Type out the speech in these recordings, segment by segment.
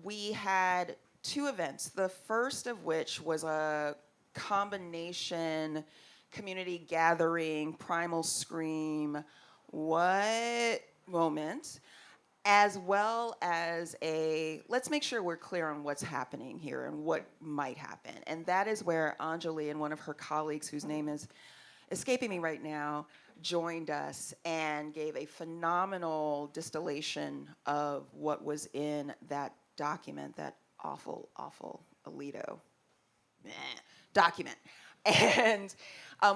we had two events. The first of which was a combination community gathering, primal scream, what moment, as well as a let's make sure we're clear on what's happening here and what might happen. And that is where Anjali and one of her colleagues, whose name is escaping me right now, joined us and gave a phenomenal distillation of what was in that document, that awful, awful Alito document. And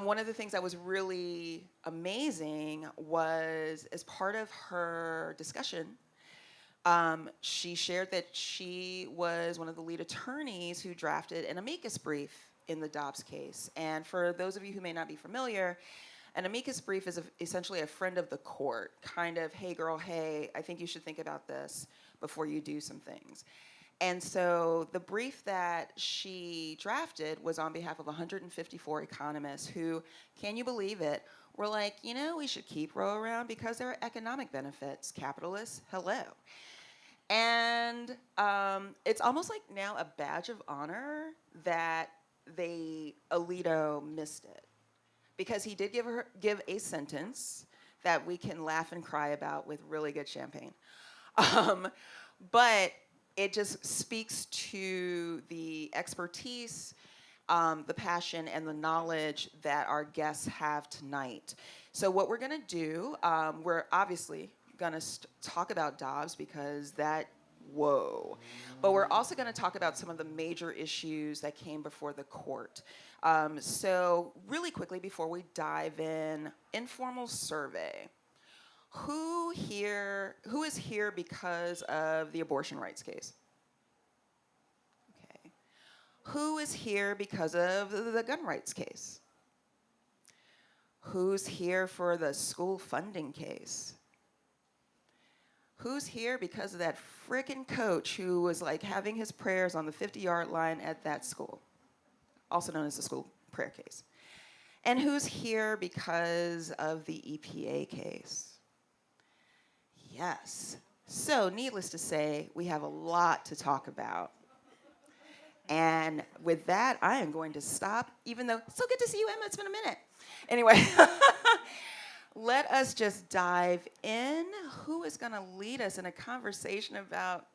one of the things that was really amazing was, as part of her discussion, she shared that she was one of the lead attorneys who drafted an amicus brief in the Dobbs case. And for those of you who may not be familiar, an amicus brief is essentially a friend of the court, kind of, hey girl, hey, I think you should think about this before you do some things. And so the brief that she drafted was on behalf of 154 economists who, can you believe it, were like, we should keep Roe around because there are economic benefits. Capitalists, hello. And it's almost like now a badge of honor that Alito missed it. Because he did give a sentence that we can laugh and cry about with really good champagne. But it just speaks to the expertise, the passion, and the knowledge that our guests have tonight. So what we're gonna do, we're obviously gonna talk about Dobbs because whoa. But we're also gonna talk about some of the major issues that came before the court. So really quickly before we dive in, informal survey. Who is here because of the abortion rights case? Okay. Who is here because of the gun rights case? Who's here for the school funding case? Who's here because of that frickin' coach who was like having his prayers on the 50-yard line at that school, also known as the school prayer case? And who's here because of the EPA case? Yes. So needless to say, we have a lot to talk about. And with that, I am going to stop, even though it's so good to see you, Emma. It's been a minute. Anyway, let us just dive in. Who is going to lead us in a conversation about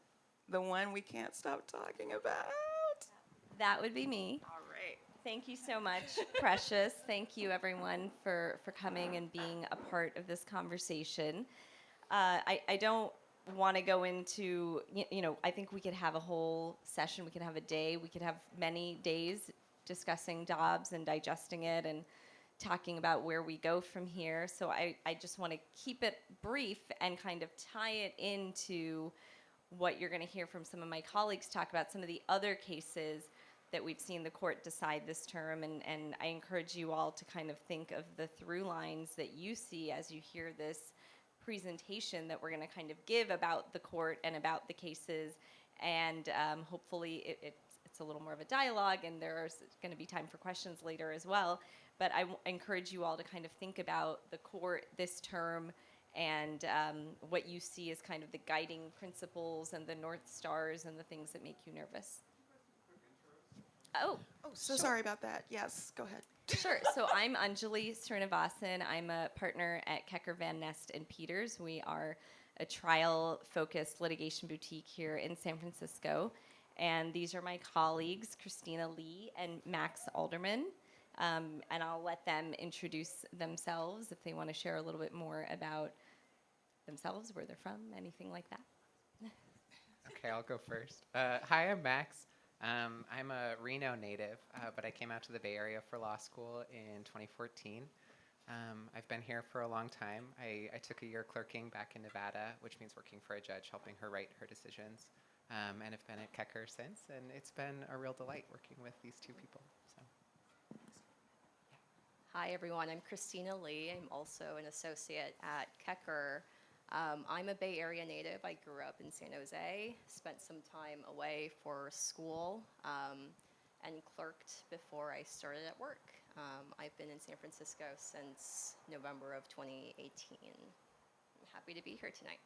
the one we can't stop talking about? That would be me. All right. Thank you so much, Precious. Thank you, everyone, for coming and being a part of this conversation. I don't want to go into, I think we could have a whole session, we could have a day, we could have many days discussing Dobbs and digesting it and talking about where we go from here. So I just want to keep it brief and kind of tie it into what you're going to hear from some of my colleagues talk about some of the other cases that we've seen the court decide this term. And I encourage you all to kind of think of the through lines that you see as you hear this presentation that we're going to kind of give about the court and about the cases, and hopefully it's a little more of a dialogue, and there's going to be time for questions later as well. But I encourage you all to kind of think about the court this term and what you see as kind of the guiding principles and the North Stars and the things that make you nervous. So sorry about that. Yes, go ahead. Sure. So I'm Anjali Srinivasan. I'm a partner at Kecker Van Nest and Peters. We are a trial-focused litigation boutique here in San Francisco. And these are my colleagues, Christina Lee and Max Alderman. And I'll let them introduce themselves if they want to share a little bit more about themselves, where they're from, anything like that. Okay, I'll go first. Hi, I'm Max. I'm a Reno native, but I came out to the Bay Area for law school in 2014. I've been here for a long time. I took a year clerking back in Nevada, which means working for a judge, helping her write her decisions, and have been at Kecker since, and it's been a real delight working with these two people. So. Hi, everyone. I'm Christina Lee. I'm also an associate at Kecker. I'm a Bay Area native. I grew up in San Jose, spent some time away for school, and clerked before I started at work. I've been in San Francisco since November of 2018. I'm happy to be here tonight.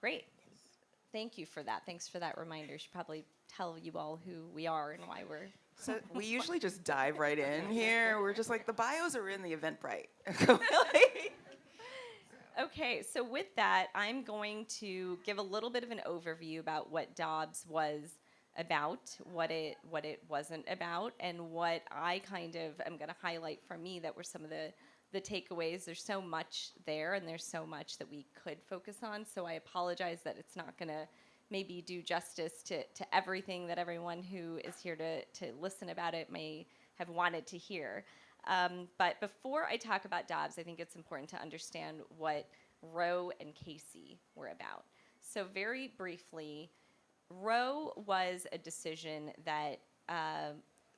Great. Thank you for that. Thanks for that reminder. Should probably tell you all who we are and why we're. So we usually just dive right in here. We're just like, the bios are in the Eventbrite. Okay, so with that, I'm going to give a little bit of an overview about what Dobbs was about, what it wasn't about, and what I kind of am going to highlight for me that were some of the takeaways. There's so much there, and there's so much that we could focus on, so I apologize that it's not going to maybe do justice to everything that everyone who is here to listen about it may have wanted to hear. But before I talk about Dobbs, I think it's important to understand what Roe and Casey were about. So very briefly, Roe was a decision that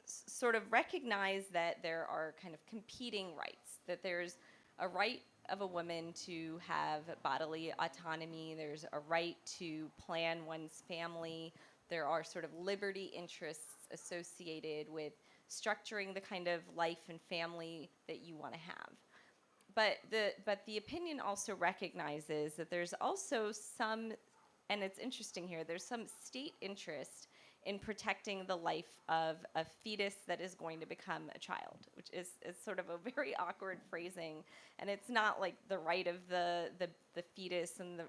sort of recognized that there are kind of competing rights, that there's a right of a woman to have bodily autonomy, there's a right to plan one's family, there are sort of liberty interests associated with structuring the kind of life and family that you want to have. But the opinion also recognizes that there's also some, and it's interesting here, there's some state interest in protecting the life of a fetus that is going to become a child, which is sort of a very awkward phrasing. And it's not like the right of the fetus and the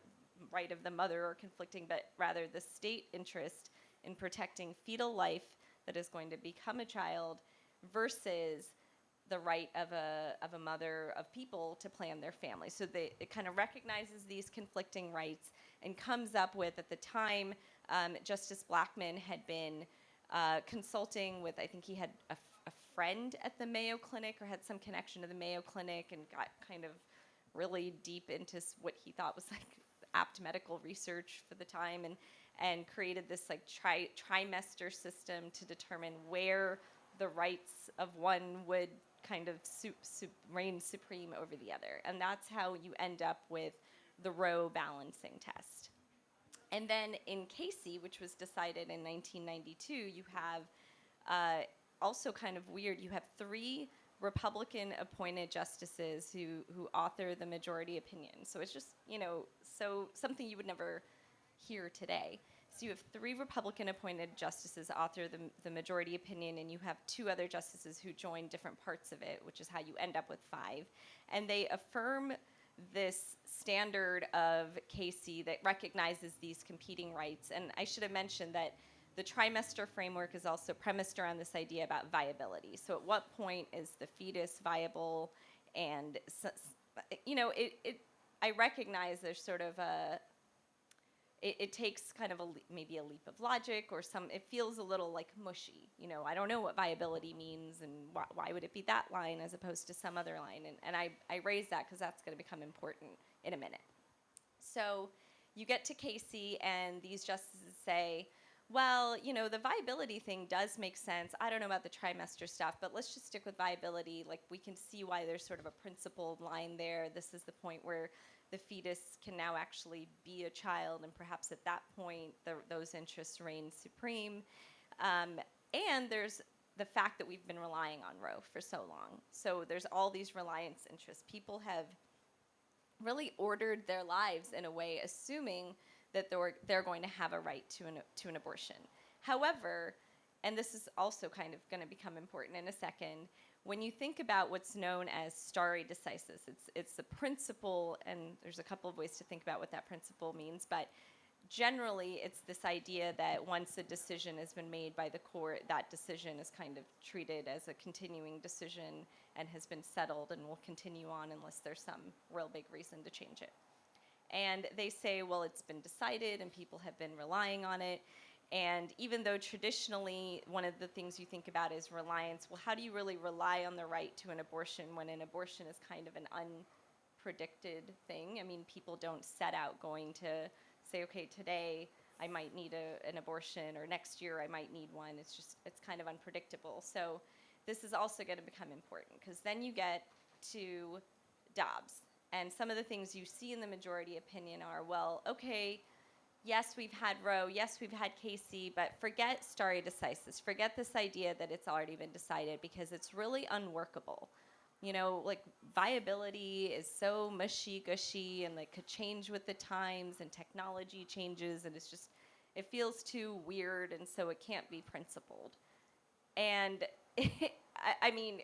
right of the mother are conflicting, but rather the state interest in protecting fetal life that is going to become a child versus the right of a mother of people to plan their family. So it kind of recognizes these conflicting rights and comes up with, at the time, Justice Blackmun had been consulting with, I think he had a friend at the Mayo Clinic or had some connection to the Mayo Clinic and got kind of really deep into what he thought was like apt medical research for the time and created this like trimester system to determine where the rights of one would kind of reign supreme over the other. And that's how you end up with the Roe balancing test. And then in Casey, which was decided in 1992, you have also kind of weird, you have 3 Republican-appointed justices who author the majority opinion. So it's just, so something you would never hear today. So you have 3 Republican-appointed justices author the majority opinion, and you have 2 other justices who join different parts of it, which is how you end up with 5. And they affirm this standard of Casey that recognizes these competing rights. And I should have mentioned that the trimester framework is also premised around this idea about viability. So at what point is the fetus viable? And, I recognize there's sort of it takes kind of maybe a leap of logic or it feels a little like mushy. I don't know what viability means and why would it be that line as opposed to some other line. And I raise that because that's going to become important in a minute. So you get to Casey and these justices say, well, the viability thing does make sense. I don't know about the trimester stuff, but let's just stick with viability. Like, we can see why there's sort of a principled line there. This is the point where the fetus can now actually be a child, and perhaps at that point, those interests reign supreme. And there's the fact that we've been relying on Roe for so long. So there's all these reliance interests. People have really ordered their lives in a way assuming that they're going to have a right to an abortion. However, and this is also kind of going to become important in a second, when you think about what's known as Starry Decisis, it's a principle, and there's a couple of ways to think about what that principle means, but generally it's this idea that once a decision has been made by the court, that decision is kind of treated as a continuing decision and has been settled and will continue on unless there's some real big reason to change it. And they say, well, it's been decided and people have been relying on it. And even though traditionally one of the things you think about is reliance, well, how do you really rely on the right to an abortion when an abortion is kind of an unpredicted thing? I mean, people don't set out going to say, okay, today I might need an abortion, or next year I might need one. It's kind of unpredictable. So this is also going to become important, because then you get to Dobbs. And some of the things you see in the majority opinion are, well, okay, yes, we've had Roe, yes, we've had Casey, but forget Starry Decisis. Forget this idea that it's already been decided, because it's really unworkable. Like viability is so mushy-gushy and like could change with the times and technology changes, and it feels too weird, and so it can't be principled. And I mean,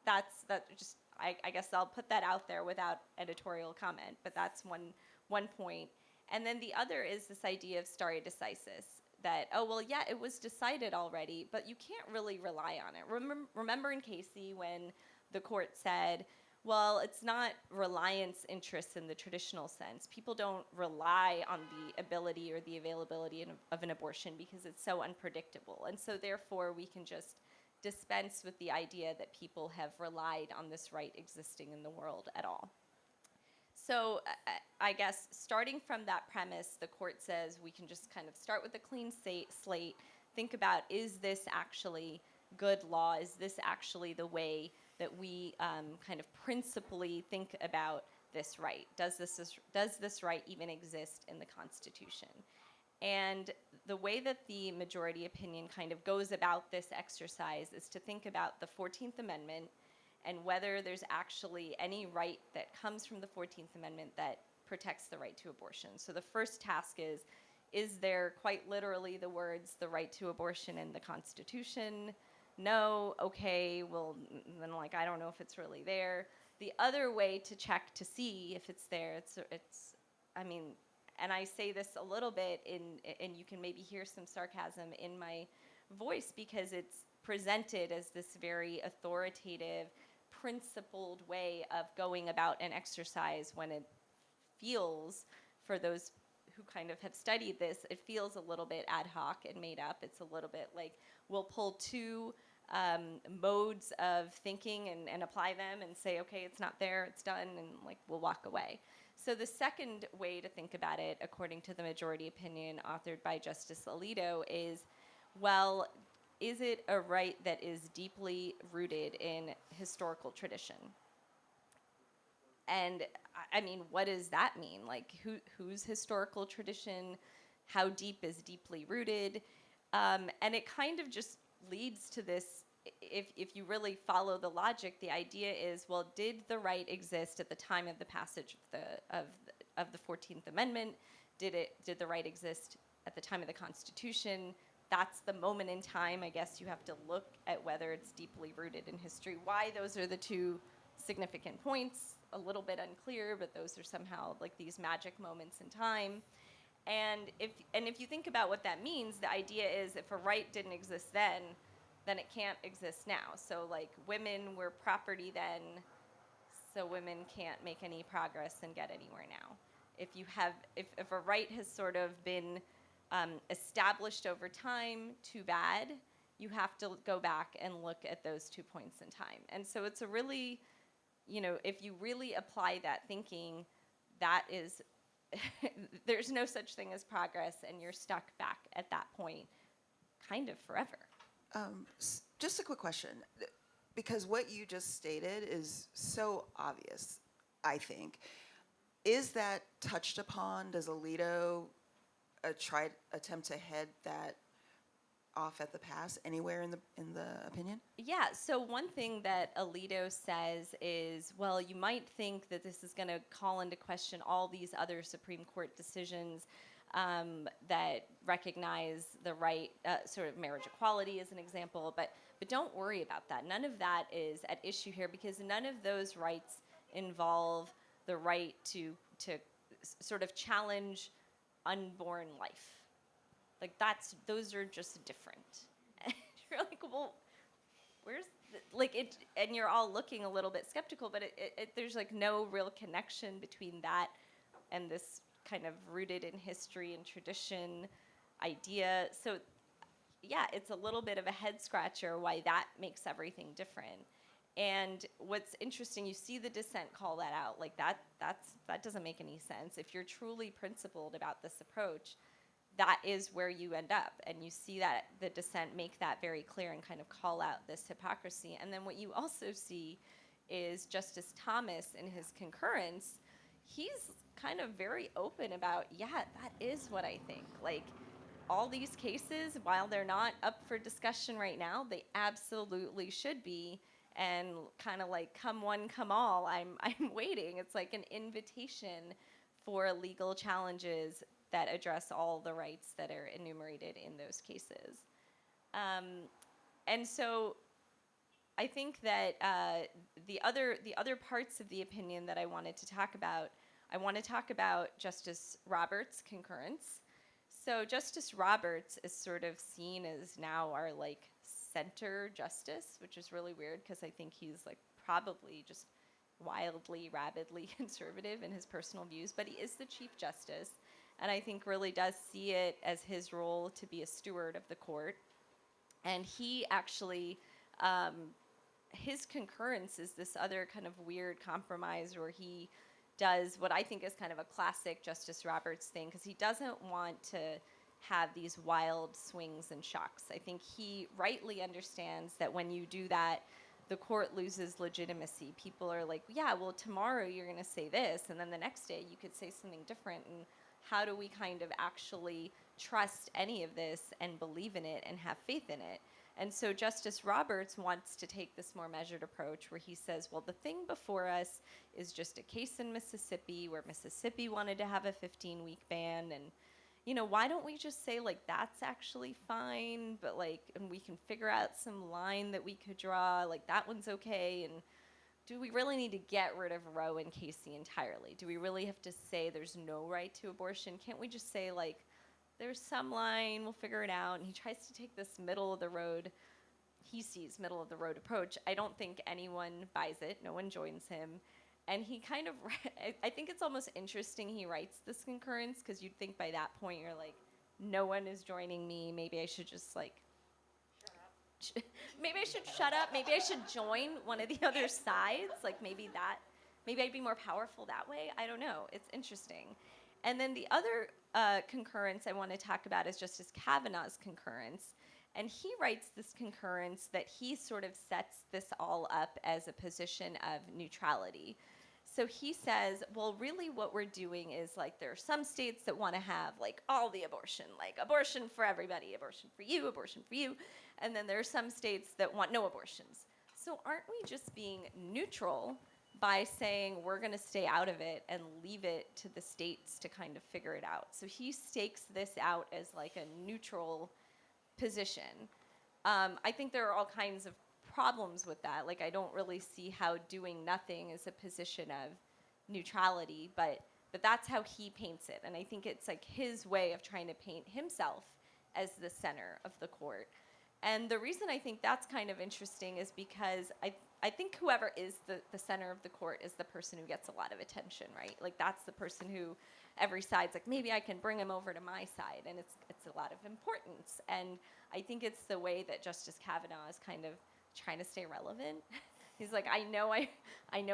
I guess I'll put that out there without editorial comment, but that's one point. And then the other is this idea of stare decisis, that, oh, well, yeah, it was decided already, but you can't really rely on it. Remember in Casey when the court said, well, it's not reliance interests in the traditional sense. People don't rely on the ability or the availability of an abortion because it's so unpredictable. And so therefore we can just dispense with the idea that people have relied on this right existing in the world at all. So I guess starting from that premise, the court says we can just kind of start with a clean slate, think about, is this actually good law? Is this actually the way that we kind of principally think about this right? Does this right even exist in the Constitution? And the way that the majority opinion kind of goes about this exercise is to think about the 14th Amendment and whether there's actually any right that comes from the 14th Amendment that protects the right to abortion. So the first task is there quite literally the words, the right to abortion in the Constitution? No, okay, well, then I don't know if it's really there. The other way to check to see if it's there, and I say this a little bit and you can maybe hear some sarcasm in my voice because it's presented as this very authoritative, principled way of going about an exercise when it feels, for those who kind of have studied this, it feels a little bit ad hoc and made up. It's a little bit like we'll pull two modes of thinking and apply them and say, okay, it's not there, it's done, and we'll walk away. So the second way to think about it, according to the majority opinion authored by Justice Alito, is, well, is it a right that is deeply rooted in historical tradition? And I mean, what does that mean? Whose historical tradition? How deep is deeply rooted? And it kind of just leads to this. If you really follow the logic, the idea is, well, did the right exist at the time of the passage of the 14th Amendment? Did the right exist at the time of the Constitution? That's the moment in time. I guess you have to look at whether it's deeply rooted in history. Why those are the two significant points, a little bit unclear, but those are somehow these magic moments in time. And if you think about what that means, the idea is if a right didn't exist then it can't exist now. So women were property then, so women can't make any progress and get anywhere now. If a right has sort of been established over time, too bad. You have to go back and look at those 2 points in time. And so it's a really, if you really apply that thinking, that is, there's no such thing as progress, and you're stuck back at that point kind of forever. Just a quick question, because what you just stated is so obvious, I think. Is that touched upon? Does Alito attempt to head that off at the pass anywhere in the opinion? Yeah, so one thing that Alito says is, well, you might think that this is going to call into question all these other Supreme Court decisions that recognize the right, sort of marriage equality as an example, but don't worry about that. None of that is at issue here because none of those rights involve the right to sort of challenge unborn life. Those are just different. And you're like, well, where's it? And you're all looking a little bit skeptical, but there's no real connection between that and this kind of rooted in history and tradition idea. So yeah, it's a little bit of a head scratcher why that makes everything different. And what's interesting, you see the dissent call that out. That doesn't make any sense. If you're truly principled about this approach, that is where you end up. And you see that the dissent make that very clear and kind of call out this hypocrisy. And then what you also see is Justice Thomas in his concurrence, he's kind of very open about, yeah, that is what I think. All these cases, while they're not up for discussion right now, they absolutely should be. and kind of like come one, come all, I'm waiting. It's like an invitation for legal challenges that address all the rights that are enumerated in those cases. And so I think that the other parts of the opinion that I wanted to talk about, I want to talk about Justice Roberts' concurrence. So Justice Roberts is sort of seen as now our like center justice, which is really weird because I think he's like probably just wildly, rabidly conservative in his personal views, but he is the Chief Justice, and I think really does see it as his role to be a steward of the court. And he actually, his concurrence is this other kind of weird compromise where he does what I think is kind of a classic Justice Roberts thing, because he doesn't want to have these wild swings and shocks. I think he rightly understands that when you do that, the court loses legitimacy. People are like, yeah, well, tomorrow you're going to say this, and then the next day you could say something different. And how do we kind of actually trust any of this and believe in it and have faith in it? And so Justice Roberts wants to take this more measured approach where he says, well, the thing before us is just a case in Mississippi where Mississippi wanted to have a 15-week ban, and why don't we just say, like, that's actually fine, but, like, and we can figure out some line that we could draw, like, that one's okay, and do we really need to get rid of Roe and Casey entirely? Do we really have to say there's no right to abortion? Can't we just say, like, there's some line, we'll figure it out? And he tries to take this middle of the road approach. I don't think anyone buys it. No one joins him. And he kind of, I think it's almost interesting he writes this concurrence, because you'd think by that point you're like, no one is joining me. Maybe I should just like, maybe I should shut up. Maybe I should join one of the other sides. Like maybe I'd be more powerful that way. I don't know. It's interesting. And then the other concurrence I want to talk about is Justice Kavanaugh's concurrence. And he writes this concurrence that he sort of sets this all up as a position of neutrality. So he says, well, really what we're doing is, like, there are some states that want to have, like, all the abortion, like, abortion for everybody, abortion for you, abortion for you. And then there are some states that want no abortions. So aren't we just being neutral by saying we're going to stay out of it and leave it to the states to kind of figure it out? So he stakes this out as, like, a neutral position. I think there are all kinds of problems with that. Like, I don't really see how doing nothing is a position of neutrality, but that's how he paints it. And I think it's like his way of trying to paint himself as the center of the court. And the reason I think that's kind of interesting is because I think whoever is the center of the court is the person who gets a lot of attention, right? Like, that's the person who every side's like, maybe I can bring him over to my side, and it's a lot of importance. And I think it's the way that Justice Kavanaugh is kind of trying to stay relevant. He's like, I know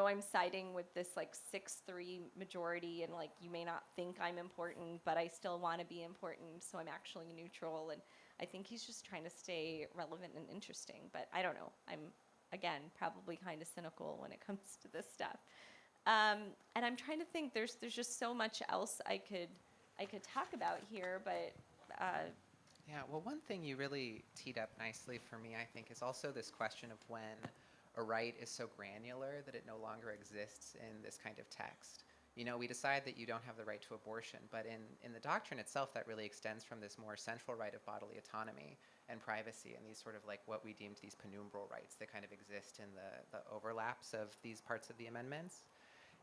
I'm siding with this like 6-3 majority, and like you may not think I'm important, but I still want to be important, so I'm actually neutral. And I think he's just trying to stay relevant and interesting. But I don't know. I'm again probably kind of cynical when it comes to this stuff. And I'm trying to think. There's just so much else I could talk about here, but. Yeah, well, one thing you really teed up nicely for me, I think, is also this question of when a right is so granular that it no longer exists in this kind of text. We decide that you don't have the right to abortion, but in the doctrine itself, that really extends from this more central right of bodily autonomy and privacy and these sort of like what we deemed these penumbral rights that kind of exist in the overlaps of these parts of the amendments.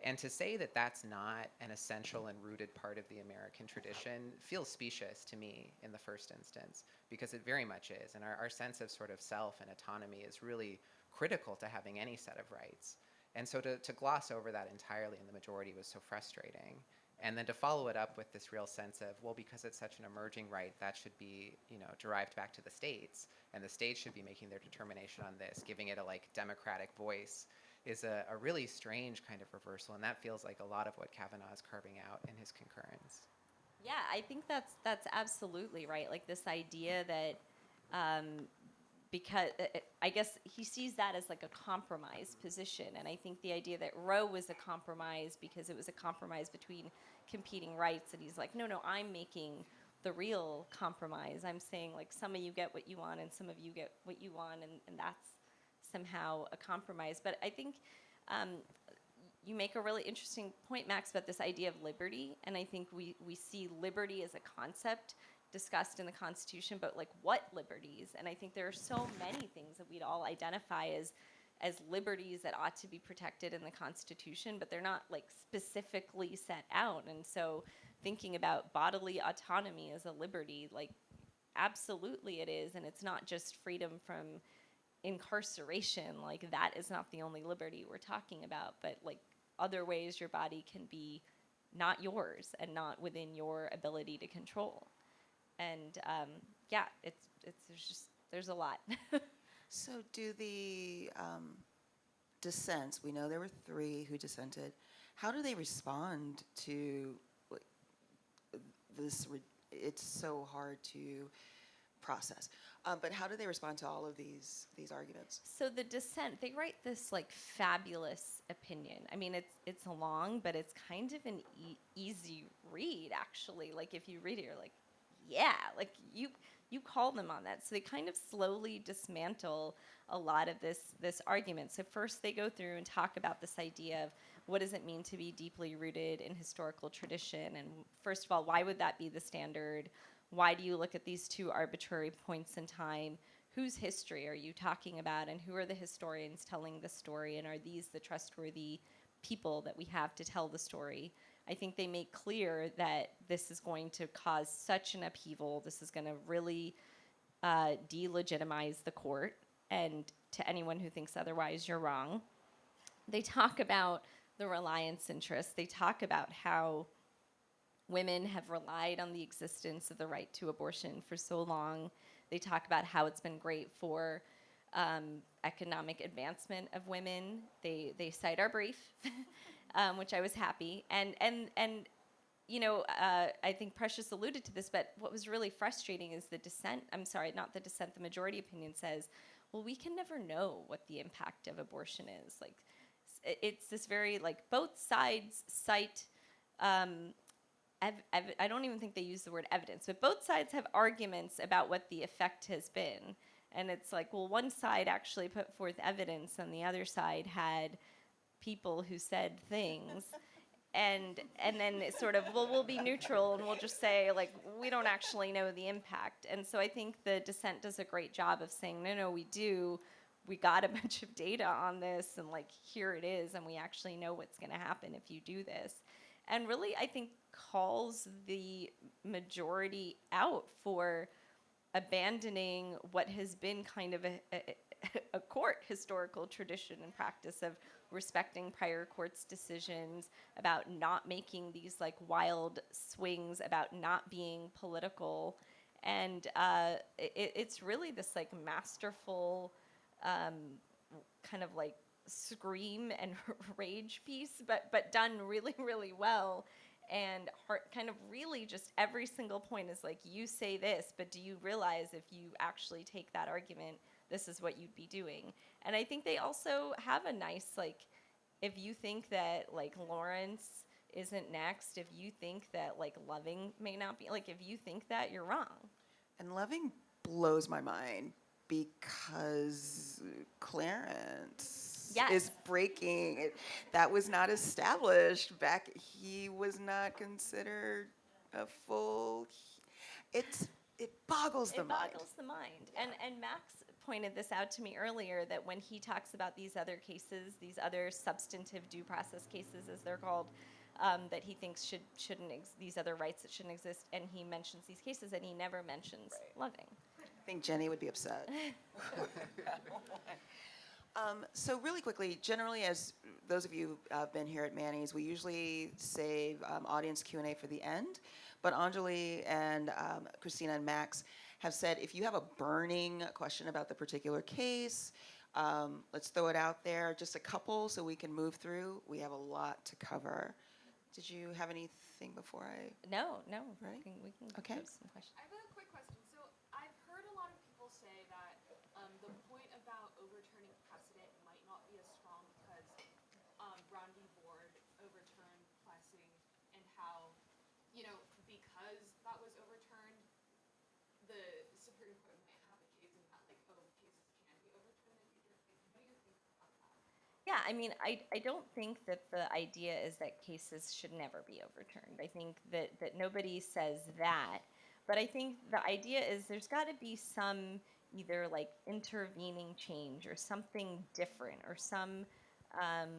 And to say that that's not an essential and rooted part of the American tradition feels specious to me in the first instance, because it very much is. And our sense of sort of self and autonomy is really critical to having any set of rights. And so to gloss over that entirely in the majority was so frustrating. And then to follow it up with this real sense of, well, because it's such an emerging right, that should be, derived back to the states, and the states should be making their determination on this, giving it a like democratic voice, is a really strange kind of reversal, and that feels like a lot of what Kavanaugh is carving out in his concurrence. Yeah, I think that's absolutely right. Like this idea that because I guess he sees that as like a compromise position, and I think the idea that Roe was a compromise because it was a compromise between competing rights, and he's like, no, I'm making the real compromise. I'm saying like some of you get what you want and some of you get what you want, and that's somehow a compromise. But I think you make a really interesting point, Max, about this idea of liberty. And I think we see liberty as a concept discussed in the Constitution, but like what liberties? And I think there are so many things that we'd all identify as liberties that ought to be protected in the Constitution, but they're not like specifically set out. And so thinking about bodily autonomy as a liberty, like absolutely it is. And it's not just freedom from incarceration. Like that is not the only liberty we're talking about, but like other ways your body can be not yours and not within your ability to control. And yeah, there's a lot. So do the dissents, we know there were 3 who dissented, how do they respond to like, this? It's so hard to process. But how do they respond to all of these arguments? So the dissent, they write this like fabulous opinion. I mean, it's long, but it's kind of an easy read, actually. Like if you read it, you're like, yeah, like you call them on that. So they kind of slowly dismantle a lot of this argument. So first they go through and talk about this idea of what does it mean to be deeply rooted in historical tradition? And first of all, why would that be the standard? Why do you look at these 2 arbitrary points in time? Whose history are you talking about? And who are the historians telling the story? And are these the trustworthy people that we have to tell the story? I think they make clear that this is going to cause such an upheaval. This is going to really delegitimize the court. And to anyone who thinks otherwise, you're wrong. They talk about the reliance interest. They talk about how women have relied on the existence of the right to abortion for so long. They talk about how it's been great for economic advancement of women. They cite our brief, which I was happy. And you know, I think Precious alluded to this, but what was really frustrating is the dissent, I'm sorry, not the dissent, the majority opinion says, well, we can never know what the impact of abortion is. Like, it's this very, like, both sides cite, I don't even think they use the word evidence, but both sides have arguments about what the effect has been. And it's like, well, one side actually put forth evidence, and the other side had people who said things. And then it's sort of, well, we'll be neutral and we'll just say, like, we don't actually know the impact. And so I think the dissent does a great job of saying, no, we do. We got a bunch of data on this, and, like, here it is, and we actually know what's going to happen if you do this. And really, I think, calls the majority out for abandoning what has been kind of a court historical tradition and practice of respecting prior courts' decisions, about not making these like wild swings, about not being political. And it's really this like masterful kind of like scream and rage piece, but done really, really well. And kind of really just every single point is like, you say this, but do you realize if you actually take that argument, this is what you'd be doing? And I think they also have a nice, like, if you think that, like, Lawrence isn't next, if you think that, like, Loving may not be, like, if you think that, you're wrong. And Loving blows my mind because Clarence is breaking it. That was not established back. He was not considered a full. It boggles the mind. It boggles the mind. And Max pointed this out to me earlier, that when he talks about these other cases, these other substantive due process cases, as they're called, that he thinks shouldn't these other rights that shouldn't exist, and he mentions these cases, and he never mentions Loving. I think Jenny would be upset. So really quickly, generally, as those of you who have been here at Manny's, we usually save audience Q&A for the end. But Anjali and Christina and Max have said, if you have a burning question about the particular case, let's throw it out there, just a couple so we can move through. We have a lot to cover. Did you have anything before I? No. Right? We can Okay. pose some questions. I have a quick question. So I've heard a lot of people say that the point about overturning precedent might not be as strong because Brown v. Board overturned Plessing, and how, because that was overturned, the Supreme Court might have a case in that, like, cases can be overturned in future. Like, what do you Yeah, I mean, I don't think that the idea is that cases should never be overturned. I think that nobody says that. But I think the idea is there's got to be some either like intervening change or something different or um,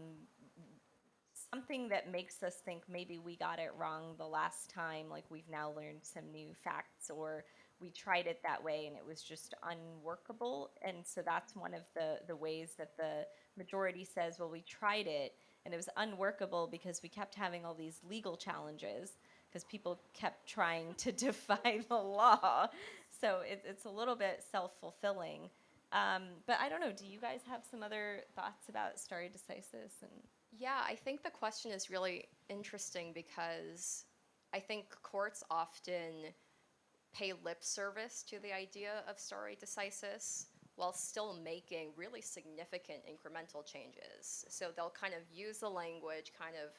something that makes us think maybe we got it wrong the last time, like we've now learned some new facts, or we tried it that way and it was just unworkable. And so that's one of the ways that the majority says, well, we tried it and it was unworkable because we kept having all these legal challenges because people kept trying to defy the law. So it's a little bit self-fulfilling. But I don't know, do you guys have some other thoughts about stare decisis? And Yeah, I think the question is really interesting because I think courts often pay lip service to the idea of stare decisis while still making really significant incremental changes. So they'll kind of use the language, kind of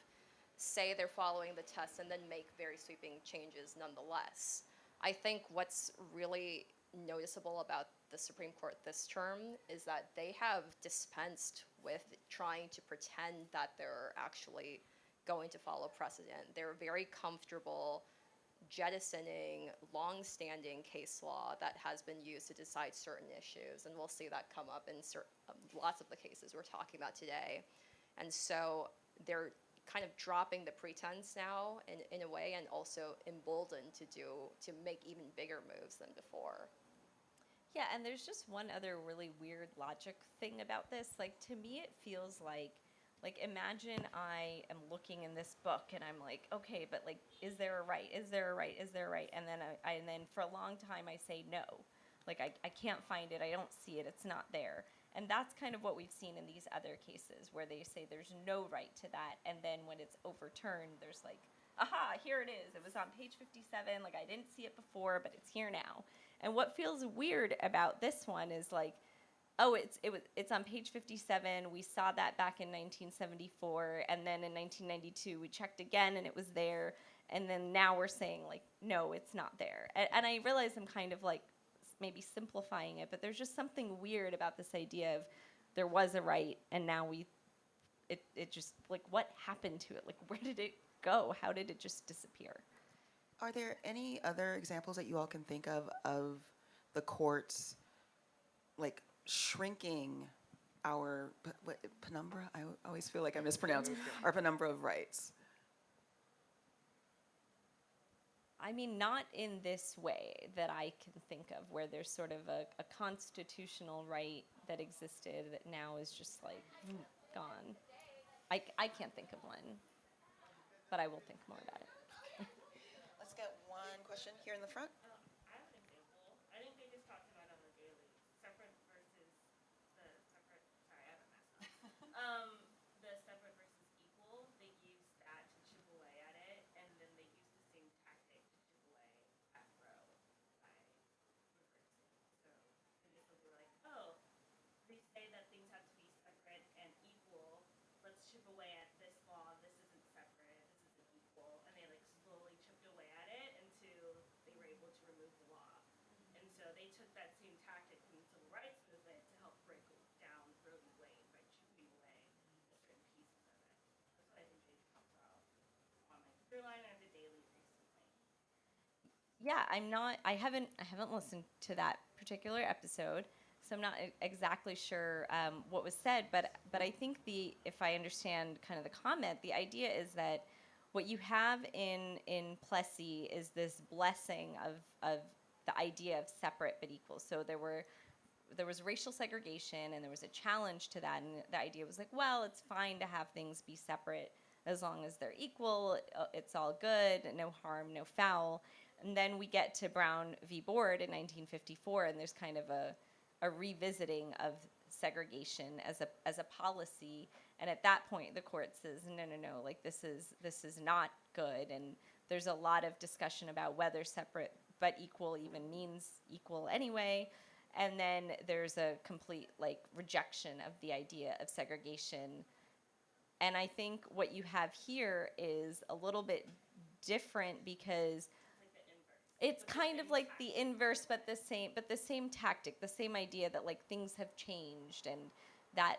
say they're following the test, and then make very sweeping changes nonetheless. I think what's really noticeable about the Supreme Court this term is that they have dispensed with trying to pretend that they're actually going to follow precedent. They're very comfortable jettisoning long-standing case law that has been used to decide certain issues, and we'll see that come up in lots of the cases we're talking about today. And so they're kind of dropping the pretense now in a way, and also emboldened to make even bigger moves than before. yeah, and there's just one other really weird logic thing about this. Like, to me, it feels like imagine I am looking in this book and I'm like, okay, but like, is there a right? Is there a right? Is there a right? And then and then for a long time I say no. Like, I can't find it. I don't see it. It's not there. And that's kind of what we've seen in these other cases where they say there's no right to that. And then when it's overturned, there's like, aha, here it is. It was on page 57. Like, I didn't see it before, but it's here now. And what feels weird about this one is like, oh, it's on page 57. We saw that back in 1974, and then in 1992 we checked again, and it was there. And then now we're saying like, no, it's not there. And I realize I'm kind of like maybe simplifying it, but there's just something weird about this idea of there was a right, and now it just like, what happened to it? Like, where did it go? How did it just disappear? Are there any other examples that you all can think of the courts like shrinking our penumbra? I always feel like I mispronounce our penumbra of rights. I mean, not in this way that I can think of, where there's sort of a constitutional right that existed that now is just like gone. I can't think of one, but I will think more about it. Let's get one question here in the front. I have an example. I think they just talked about on the daily. Separate versus the separate. Sorry, I have a mess up. The separate versus equal. They used that to chip away at it, and then they used the same tactic to chip away at Roe by reversing. So this will be like, oh, they say that things have to be separate and equal. Let's chip away at this law. This isn't separate. This isn't equal, and they like slowly chipped away at it until they were able to remove the law. And so they took that same tactic from the civil rights movement to help break down Roe v. Wade by chipping away a certain pieces of it. That's what I think they talked about on my Throughline and the Daily recently. Yeah, I haven't listened to that particular episode, so I'm not exactly sure what was said. But I think if I understand kind of the comment, the idea is that what you have in Plessy is this blessing of the idea of separate but equal. So there was racial segregation, and there was a challenge to that, and the idea was like, well, it's fine to have things be separate as long as they're equal. It's all good, no harm, no foul. And then we get to Brown v. Board in 1954, and there's kind of a revisiting of segregation as a policy. And at that point, the court says, no, like this is not good. And there's a lot of discussion about whether separate but equal even means equal anyway. And then there's a complete like rejection of the idea of segregation. And I think what you have here is a little bit different because it's kind of like the inverse, but the same tactic, the same idea that like things have changed, and that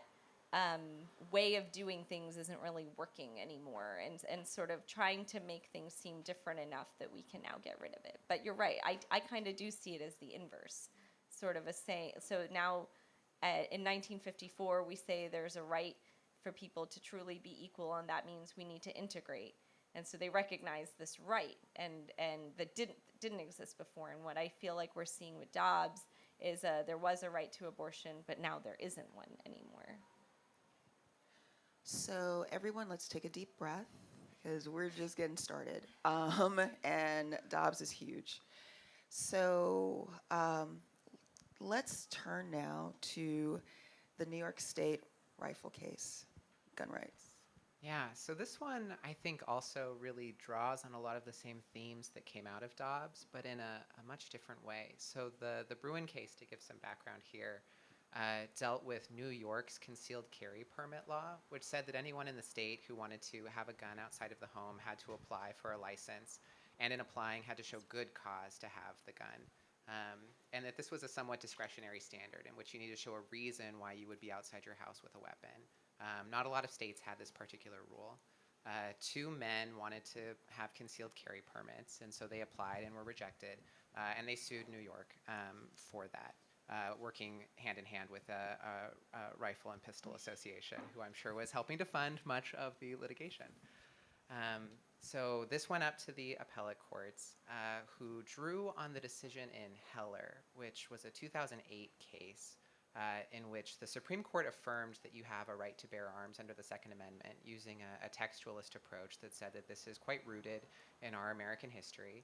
way of doing things isn't really working anymore, and sort of trying to make things seem different enough that we can now get rid of it. But you're right, I kind of do see it as the inverse, sort of a saying. So now in 1954, we say there's a right for people to truly be equal, and that means we need to integrate. And so they recognize this right, and that didn't exist before. And what I feel like we're seeing with Dobbs is there was a right to abortion, but now there isn't one anymore. So everyone, let's take a deep breath because we're just getting started. And Dobbs is huge. So let's turn now to the New York State rifle case, gun rights. Yeah, so this one I think also really draws on a lot of the same themes that came out of Dobbs, but in a much different way. So the Bruin case, to give some background here, dealt with New York's concealed carry permit law, which said that anyone in the state who wanted to have a gun outside of the home had to apply for a license, and in applying had to show good cause to have the gun. And that this was a somewhat discretionary standard in which you need to show a reason why you would be outside your house with a weapon. Not a lot of states had this particular rule. Two men wanted to have concealed carry permits, and so they applied and were rejected, and they sued New York for that, working hand in hand with a rifle and pistol association, who I'm sure was helping to fund much of the litigation. So this went up to the appellate courts, who drew on the decision in Heller, which was a 2008 case in which the Supreme Court affirmed that you have a right to bear arms under the Second Amendment using a textualist approach that said that this is quite rooted in our American history.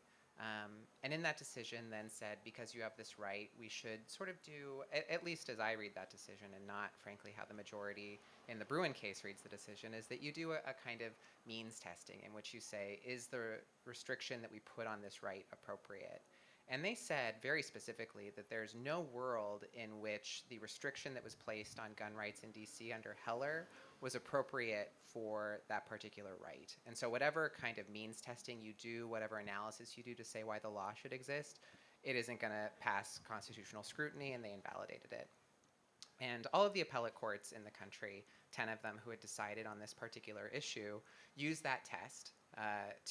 And in that decision then said, because you have this right, we should sort of do, at least as I read that decision, and not, frankly, how the majority in the Bruin case reads the decision, is that you do a kind of means testing in which you say, is the restriction that we put on this right appropriate? And they said very specifically that there's no world in which the restriction that was placed on gun rights in DC under Heller was appropriate for that particular right. And so whatever kind of means testing you do, whatever analysis you do to say why the law should exist, it isn't going to pass constitutional scrutiny, and they invalidated it. And all of the appellate courts in the country, 10 of them who had decided on this particular issue, used that test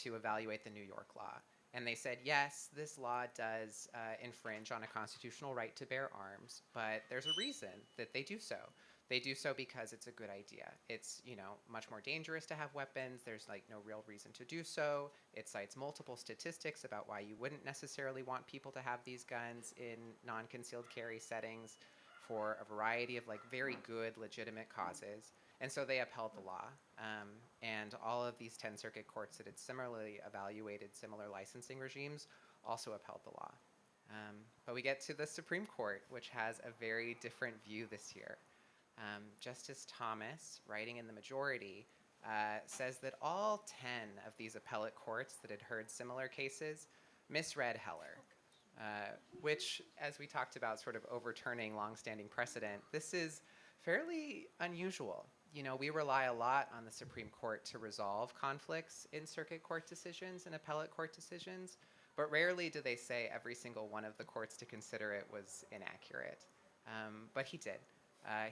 to evaluate the New York law. And they said, yes, this law does infringe on a constitutional right to bear arms, but there's a reason that they do so. They do so because it's a good idea. It's, much more dangerous to have weapons. There's no real reason to do so. It cites multiple statistics about why you wouldn't necessarily want people to have these guns in non-concealed carry settings for a variety of very good, legitimate causes. And so they upheld the law. And all of these 10 circuit courts that had similarly evaluated similar licensing regimes also upheld the law. But we get to the Supreme Court, which has a very different view this year. Justice Thomas, writing in the majority, says that all 10 of these appellate courts that had heard similar cases misread Heller, which, as we talked about, sort of overturning longstanding precedent, this is fairly unusual. We rely a lot on the Supreme Court to resolve conflicts in circuit court decisions and appellate court decisions, but rarely do they say every single one of the courts to consider it was inaccurate. But he did.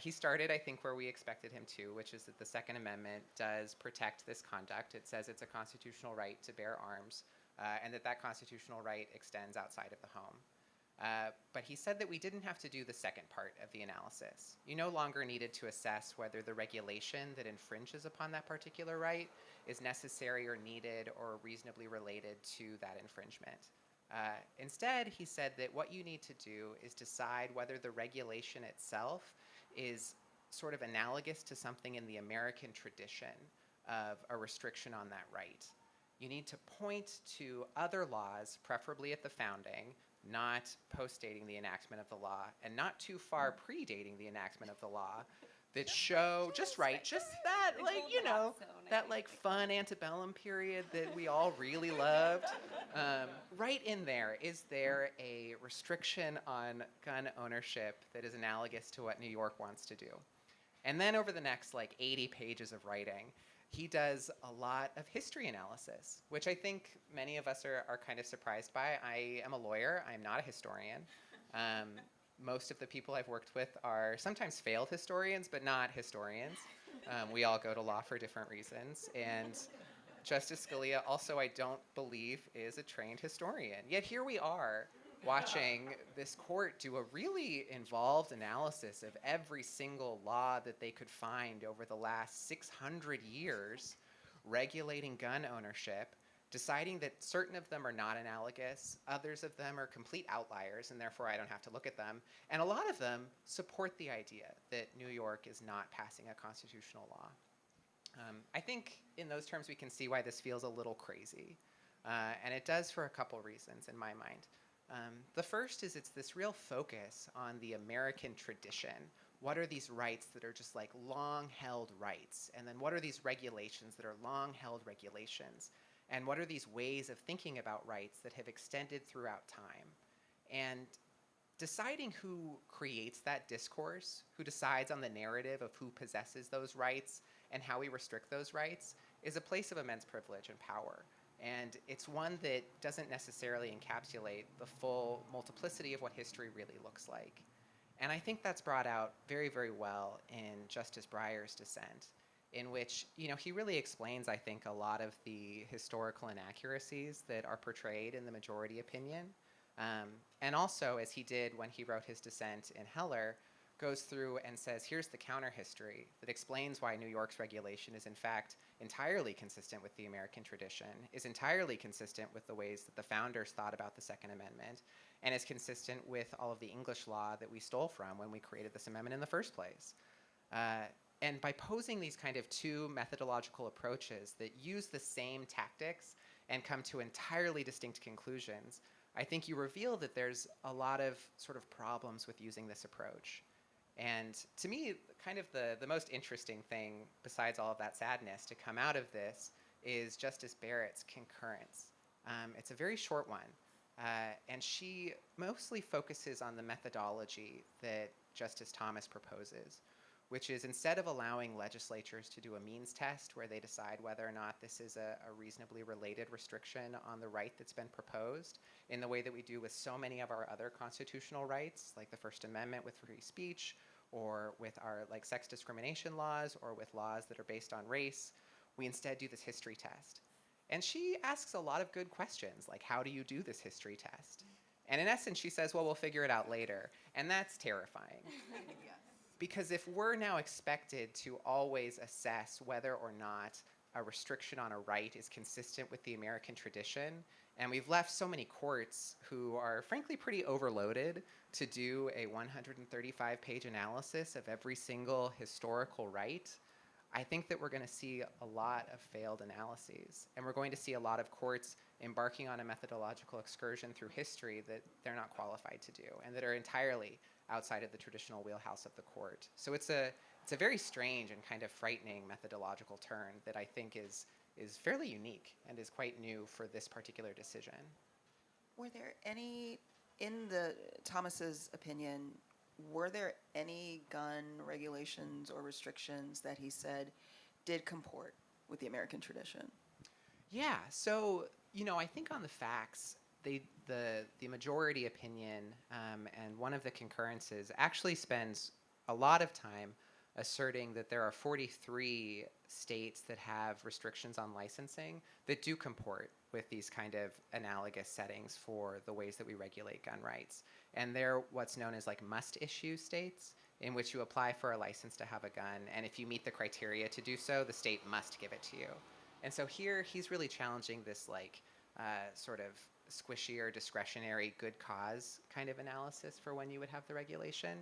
He started, I think, where we expected him to, which is that the Second Amendment does protect this conduct. It says it's a constitutional right to bear arms, and that constitutional right extends outside of the home. But he said that we didn't have to do the second part of the analysis. You no longer needed to assess whether the regulation that infringes upon that particular right is necessary or needed or reasonably related to that infringement. Instead, he said that what you need to do is decide whether the regulation itself is sort of analogous to something in the American tradition of a restriction on that right. You need to point to other laws, preferably at the founding, not post-dating the enactment of the law, and not too far predating the enactment of the law, that show just that, that fun antebellum period that we all really loved. Right in there, is there a restriction on gun ownership that is analogous to what New York wants to do? And then over the next 80 pages of writing, he does a lot of history analysis, which I think many of us are kind of surprised by. I am a lawyer. I am not a historian. most of the people I've worked with are sometimes failed historians, but not historians. We all go to law for different reasons. And Justice Scalia also, I don't believe, is a trained historian. Yet here we are watching this court do a really involved analysis of every single law that they could find over the last 600 years regulating gun ownership, deciding that certain of them are not analogous, others of them are complete outliers, and therefore I don't have to look at them, and a lot of them support the idea that New York is not passing a constitutional law. I think in those terms we can see why this feels a little crazy, and it does for a couple reasons in my mind. The first is it's this real focus on the American tradition. What are these rights that are just like long-held rights? And then what are these regulations that are long-held regulations? And what are these ways of thinking about rights that have extended throughout time? And deciding who creates that discourse, who decides on the narrative of who possesses those rights and how we restrict those rights, is a place of immense privilege and power. And it's one that doesn't necessarily encapsulate the full multiplicity of what history really looks like. And I think that's brought out very, very well in Justice Breyer's dissent, in which, he really explains, I think, a lot of the historical inaccuracies that are portrayed in the majority opinion. And also, as he did when he wrote his dissent in Heller, goes through and says, here's the counter history that explains why New York's regulation is in fact entirely consistent with the American tradition, is entirely consistent with the ways that the founders thought about the Second Amendment, and is consistent with all of the English law that we stole from when we created this amendment in the first place. And by posing these kind of two methodological approaches that use the same tactics and come to entirely distinct conclusions, I think you reveal that there's a lot of sort of problems with using this approach. And to me, kind of the most interesting thing, besides all of that sadness, to come out of this is Justice Barrett's concurrence. It's a very short one, and she mostly focuses on the methodology that Justice Thomas proposes, which is instead of allowing legislatures to do a means test where they decide whether or not this is a reasonably related restriction on the right that's been proposed, in the way that we do with so many of our other constitutional rights, like the First Amendment with free speech, or with our sex discrimination laws, or with laws that are based on race, we instead do this history test. And she asks a lot of good questions, like how do you do this history test? And in essence, she says, well, we'll figure it out later. And that's terrifying. Because if we're now expected to always assess whether or not a restriction on a right is consistent with the American tradition, and we've left so many courts who are frankly pretty overloaded to do a 135-page analysis of every single historical right, I think that we're going to see a lot of failed analyses. And we're going to see a lot of courts embarking on a methodological excursion through history that they're not qualified to do, and that are entirely outside of the traditional wheelhouse of the court. So it's a very strange and kind of frightening methodological turn that I think is fairly unique and is quite new for this particular decision. Were there any, in the Thomas's opinion, were there any gun regulations or restrictions that he said did comport with the American tradition? Yeah, so, I think on the facts, the majority opinion and one of the concurrences actually spends a lot of time asserting that there are 43 states that have restrictions on licensing that do comport with these kind of analogous settings for the ways that we regulate gun rights. And they're what's known as must-issue states, in which you apply for a license to have a gun, and if you meet the criteria to do so, the state must give it to you. And so here, he's really challenging this sort of squishy or discretionary good cause kind of analysis for when you would have the regulation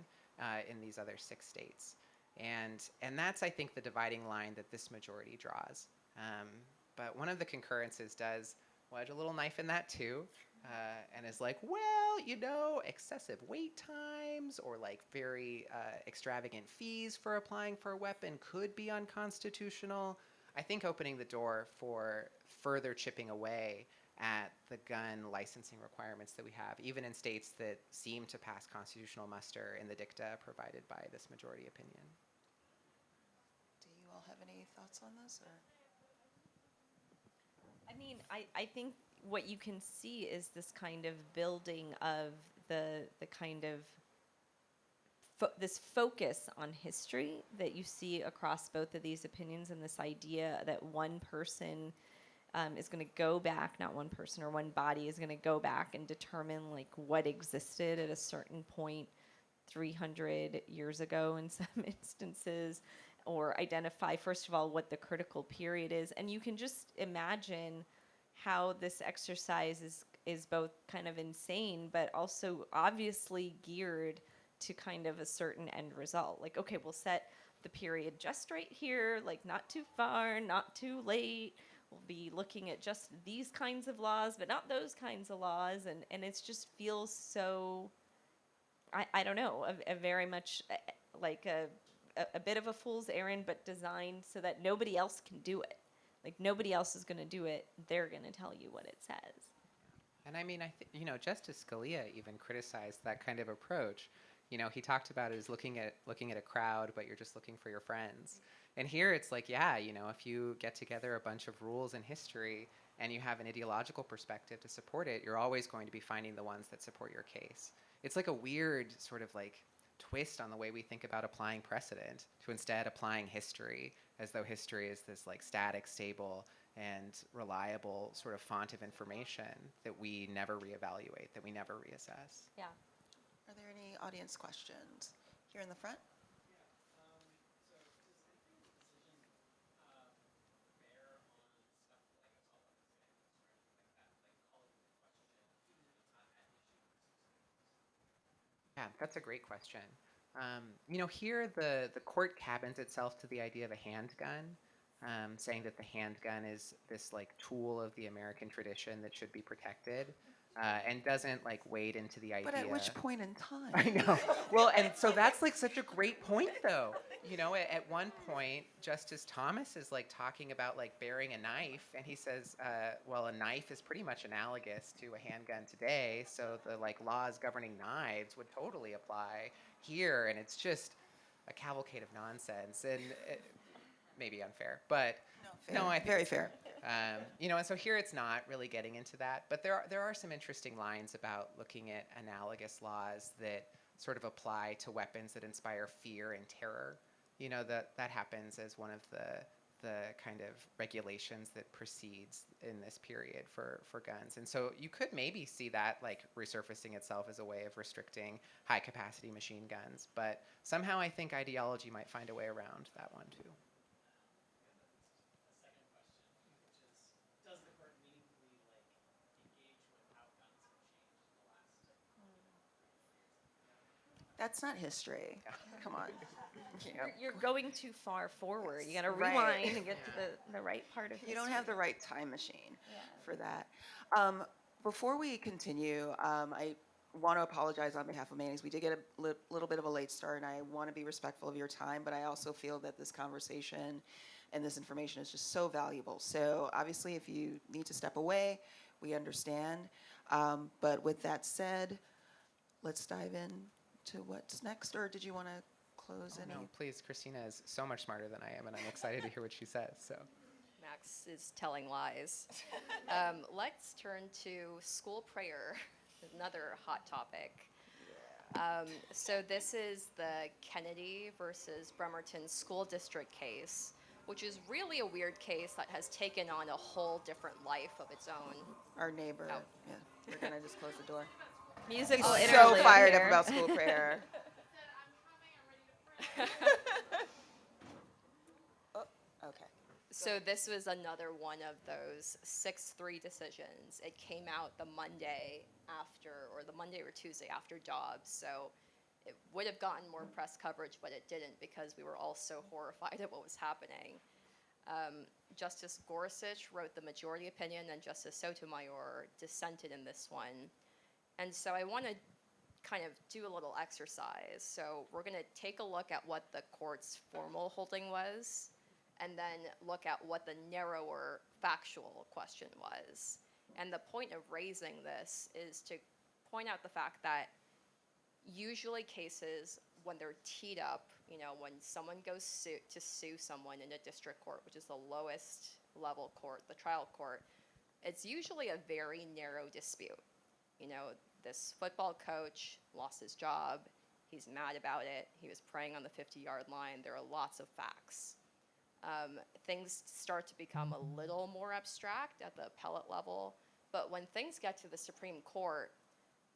in these other 6 states. And that's, I think, the dividing line that this majority draws. But one of the concurrences does wedge a little knife in that too, and is like, well, excessive wait times or very extravagant fees for applying for a weapon could be unconstitutional. I think opening the door for further chipping away at the gun licensing requirements that we have, even in states that seem to pass constitutional muster in the dicta provided by this majority opinion. Do you all have any thoughts on this? Or? I mean, I think what you can see is this kind of building of the kind of this focus on history that you see across both of these opinions, and this idea that one person is going to go back, not one person or one body is going to go back and determine like what existed at a certain point 300 years ago in some instances, or identify, first of all, what the critical period is. And you can just imagine how this exercise is both kind of insane, but also obviously geared to kind of a certain end result. Like, okay, we'll set the period just right here, like not too far, not too late. We'll be looking at just these kinds of laws, but not those kinds of laws. And it just feels so, I don't know, a very much like a bit of a fool's errand, but designed so that nobody else can do it. Like, nobody else is going to do it. They're going to tell you what it says. And I mean, Justice Scalia even criticized that kind of approach. He talked about it as looking at a crowd, but you're just looking for your friends. And here it's like, yeah, if you get together a bunch of rules in history and you have an ideological perspective to support it, you're always going to be finding the ones that support your case. It's like a weird sort of like twist on the way we think about applying precedent to instead applying history as though history is this like static, stable, and reliable sort of font of information that we never reevaluate, that we never reassess. Yeah. Are there any audience questions? Here in the front? Yeah, that's a great question. Here the court cabins itself to the idea of a handgun, saying that the handgun is this like tool of the American tradition that should be protected, and doesn't like wade into the idea. But at which point in time? I know. Well, and so that's like such a great point, though. At one point, Justice Thomas is like talking about like bearing a knife, and he says, well, a knife is pretty much analogous to a handgun today, so the like laws governing knives would totally apply here, and it's just a cavalcade of nonsense, and maybe unfair, but No, I think very it's fair. and so here it's not really getting into that, but there are some interesting lines about looking at analogous laws that sort of apply to weapons that inspire fear and terror. That happens as one of the kind of regulations that precedes in this period for guns. And so you could maybe see that like resurfacing itself as a way of restricting high capacity machine guns, but somehow I think ideology might find a way around that one too. That's not history. Come on. You're going too far forward. You got to Right. rewind and get to the right part of history. You don't have the right time machine Yeah. for that. Before we continue, I want to apologize on behalf of Manny's. We did get a little bit of a late start, and I want to be respectful of your time, but I also feel that this conversation and this information is just so valuable. So obviously, if you need to step away, we understand. But with that said, let's dive in to what's next, or did you want to close any? No, please, Christina is so much smarter than I am, and I'm excited to hear what she says. So, Max is telling lies. Let's turn to school prayer, another hot topic. So this is the Kennedy versus Bremerton School District case, which is really a weird case that has taken on a whole different life of its own. Our neighbor. Oh. Yeah, we're gonna just close the door. Musical So interlude fired here. up about school prayer. Oh, okay. So this was another one of those 6-3 decisions. It came out the Monday after, or the Monday or Tuesday after Dobbs. So it would have gotten more press coverage, but it didn't because we were all so horrified at what was happening. Justice Gorsuch wrote the majority opinion, and Justice Sotomayor dissented in this one. And so I want to kind of do a little exercise. So we're going to take a look at what the court's formal holding was, and then look at what the narrower factual question was. And the point of raising this is to point out the fact that usually cases, when they're teed up, when someone goes to sue someone in a district court, which is the lowest level court, the trial court, it's usually a very narrow dispute. This football coach lost his job. He's mad about it. He was praying on the 50-yard line. There are lots of facts. Things start to become a little more abstract at the appellate level, but when things get to the Supreme Court,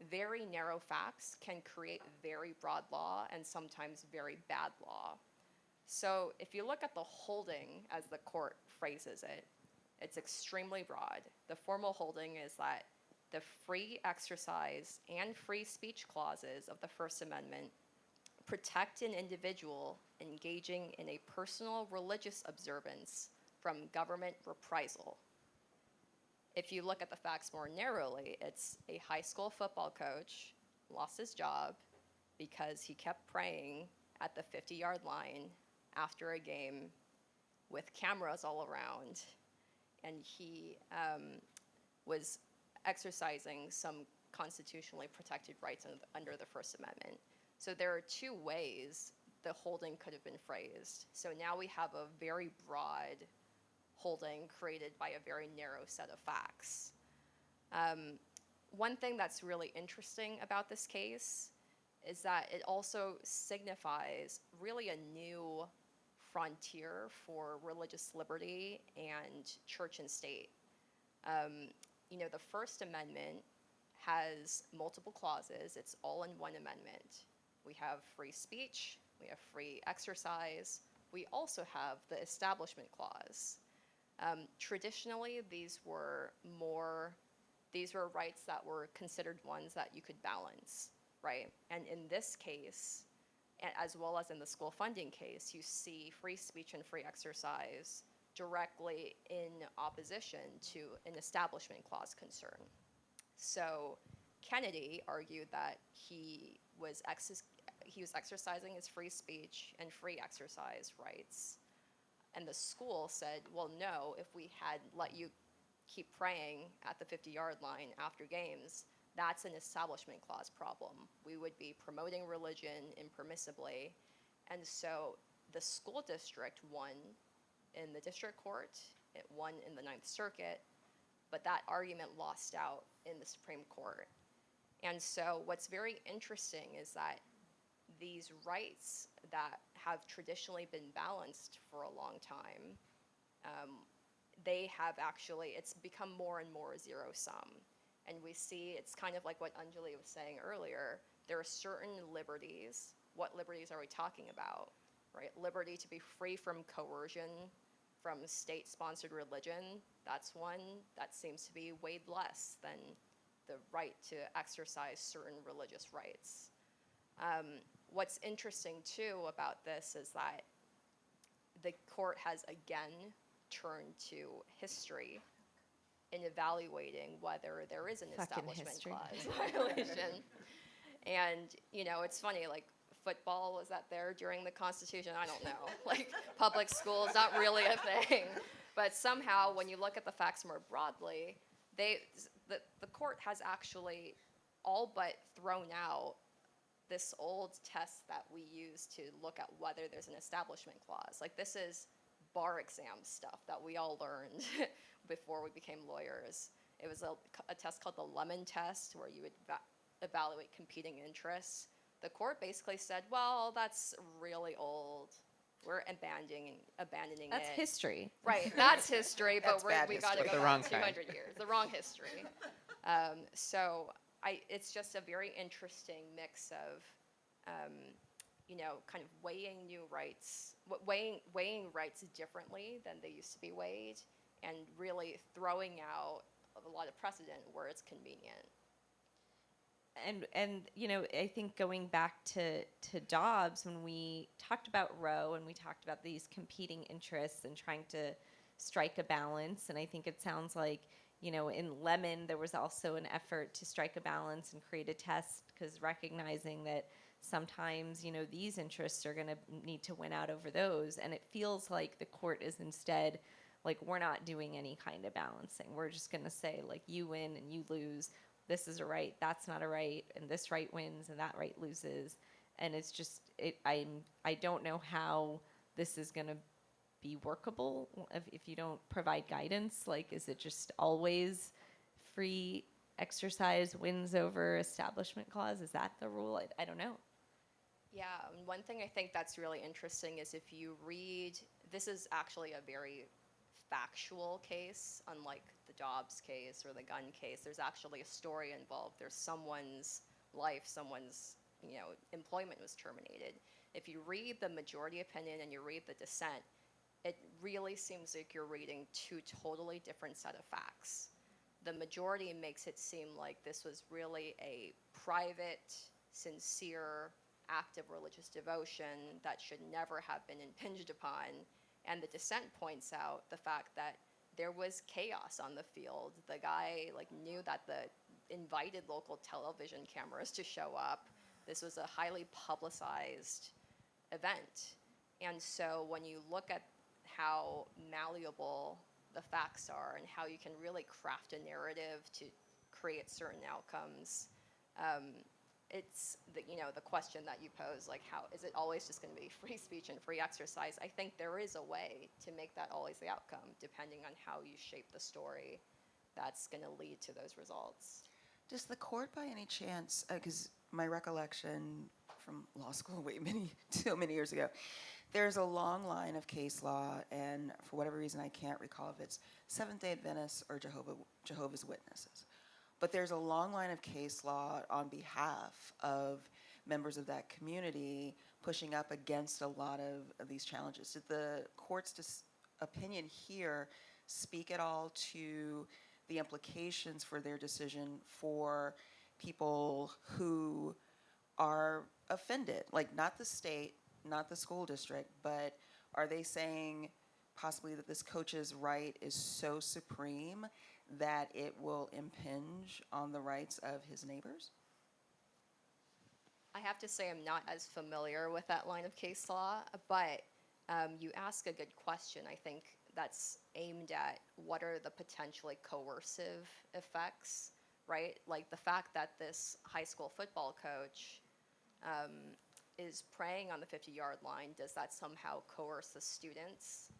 very narrow facts can create very broad law and sometimes very bad law. So if you look at the holding, as the court phrases it, it's extremely broad. The formal holding is that the free exercise and free speech clauses of the First Amendment protect an individual engaging in a personal religious observance from government reprisal. If you look at the facts more narrowly, it's a high school football coach lost his job because he kept praying at the 50-yard line after a game with cameras all around, and he was exercising some constitutionally protected rights under the First Amendment. So there are two ways the holding could have been phrased. So now we have a very broad holding created by a very narrow set of facts. One thing that's really interesting about this case is that it also signifies really a new frontier for religious liberty and church and state. The First Amendment has multiple clauses. It's all in one amendment. We have free speech, we have free exercise, we also have the Establishment Clause. Traditionally, these were rights that were considered ones that you could balance, right? And in this case, as well as in the school funding case, you see free speech and free exercise directly in opposition to an Establishment Clause concern. So Kennedy argued that he was exercising his free speech and free exercise rights. And the school said, well, no, if we had let you keep praying at the 50-yard line after games, that's an Establishment Clause problem. We would be promoting religion impermissibly. And so the school district won in the district court, it won in the Ninth Circuit, but that argument lost out in the Supreme Court. And so what's very interesting is that these rights that have traditionally been balanced for a long time, it's become more and more zero-sum. And we see, it's kind of like what Anjali was saying earlier, there are certain liberties. What liberties are we talking about, right? Liberty to be free from coercion, from state-sponsored religion, that's one that seems to be weighed less than the right to exercise certain religious rights. What's interesting, too, about this is that the court has again turned to history in evaluating whether there is an Fucking Establishment history. Clause violation. And, it's funny, like, football, was that there during the Constitution? I don't know. Like, public schools, not really a thing. But somehow, when you look at the facts more broadly, the court has actually all but thrown out this old test that we use to look at whether there's an Establishment Clause. Like, this is bar exam stuff that we all learned before we became lawyers. It was a test called the Lemon Test, where you would evaluate competing interests. The court basically said, well, that's really old. We're abandoning That's it. history. Right, that's history, but That's bad we got to history. go The wrong back kind. 200 years. The wrong history. It's just a very interesting mix of, kind of weighing new rights, weighing rights differently than they used to be weighed, and really throwing out a lot of precedent where it's convenient. And I think going back to Dobbs, when we talked about Roe and we talked about these competing interests and trying to strike a balance, and I think it sounds like, in Lemon, there was also an effort to strike a balance and create a test, because recognizing that sometimes, these interests are going to need to win out over those. And it feels like the court is instead like, we're not doing any kind of balancing. We're just going to say, like, you win and you lose. This is a right, that's not a right, and this right wins and that right loses. And it's just, I don't know how this is going to be workable if you don't provide guidance. Like, is it just always free exercise wins over Establishment Clause? Is that the rule? I don't know. Yeah, and one thing I think that's really interesting is if you read, this is actually a very factual case, unlike the Dobbs case or the gun case. There's actually a story involved. There's someone's life, someone's employment was terminated. If you read the majority opinion and you read the dissent, it really seems like you're reading two totally different set of facts. The majority makes it seem like this was really a private, sincere act of religious devotion that should never have been impinged upon. And the dissent points out the fact that there was chaos on the field. The guy knew that the invited local television cameras to show up. This was a highly publicized event. And so when you look at how malleable the facts are and how you can really craft a narrative to create certain outcomes, it's the question that you pose, how is it always just going to be free speech and free exercise? I think there is a way to make that always the outcome, depending on how you shape the story that's going to lead to those results. Does the court, by any chance, because my recollection from law school so many years ago, there's a long line of case law, and for whatever reason I can't recall if it's Seventh-day Adventists or Jehovah's Witnesses. But there's a long line of case law on behalf of members of that community pushing up against a lot of these challenges. Did the court's opinion here speak at all to the implications for their decision for people who are offended? Not the state, not the school district, but are they saying possibly that this coach's right is so supreme that it will impinge on the rights of his neighbors? I have to say I'm not as familiar with that line of case law, but you ask a good question. I think that's aimed at what are the potentially coercive effects, right? The fact that this high school football coach is praying on the 50-yard line, does that somehow coerce the students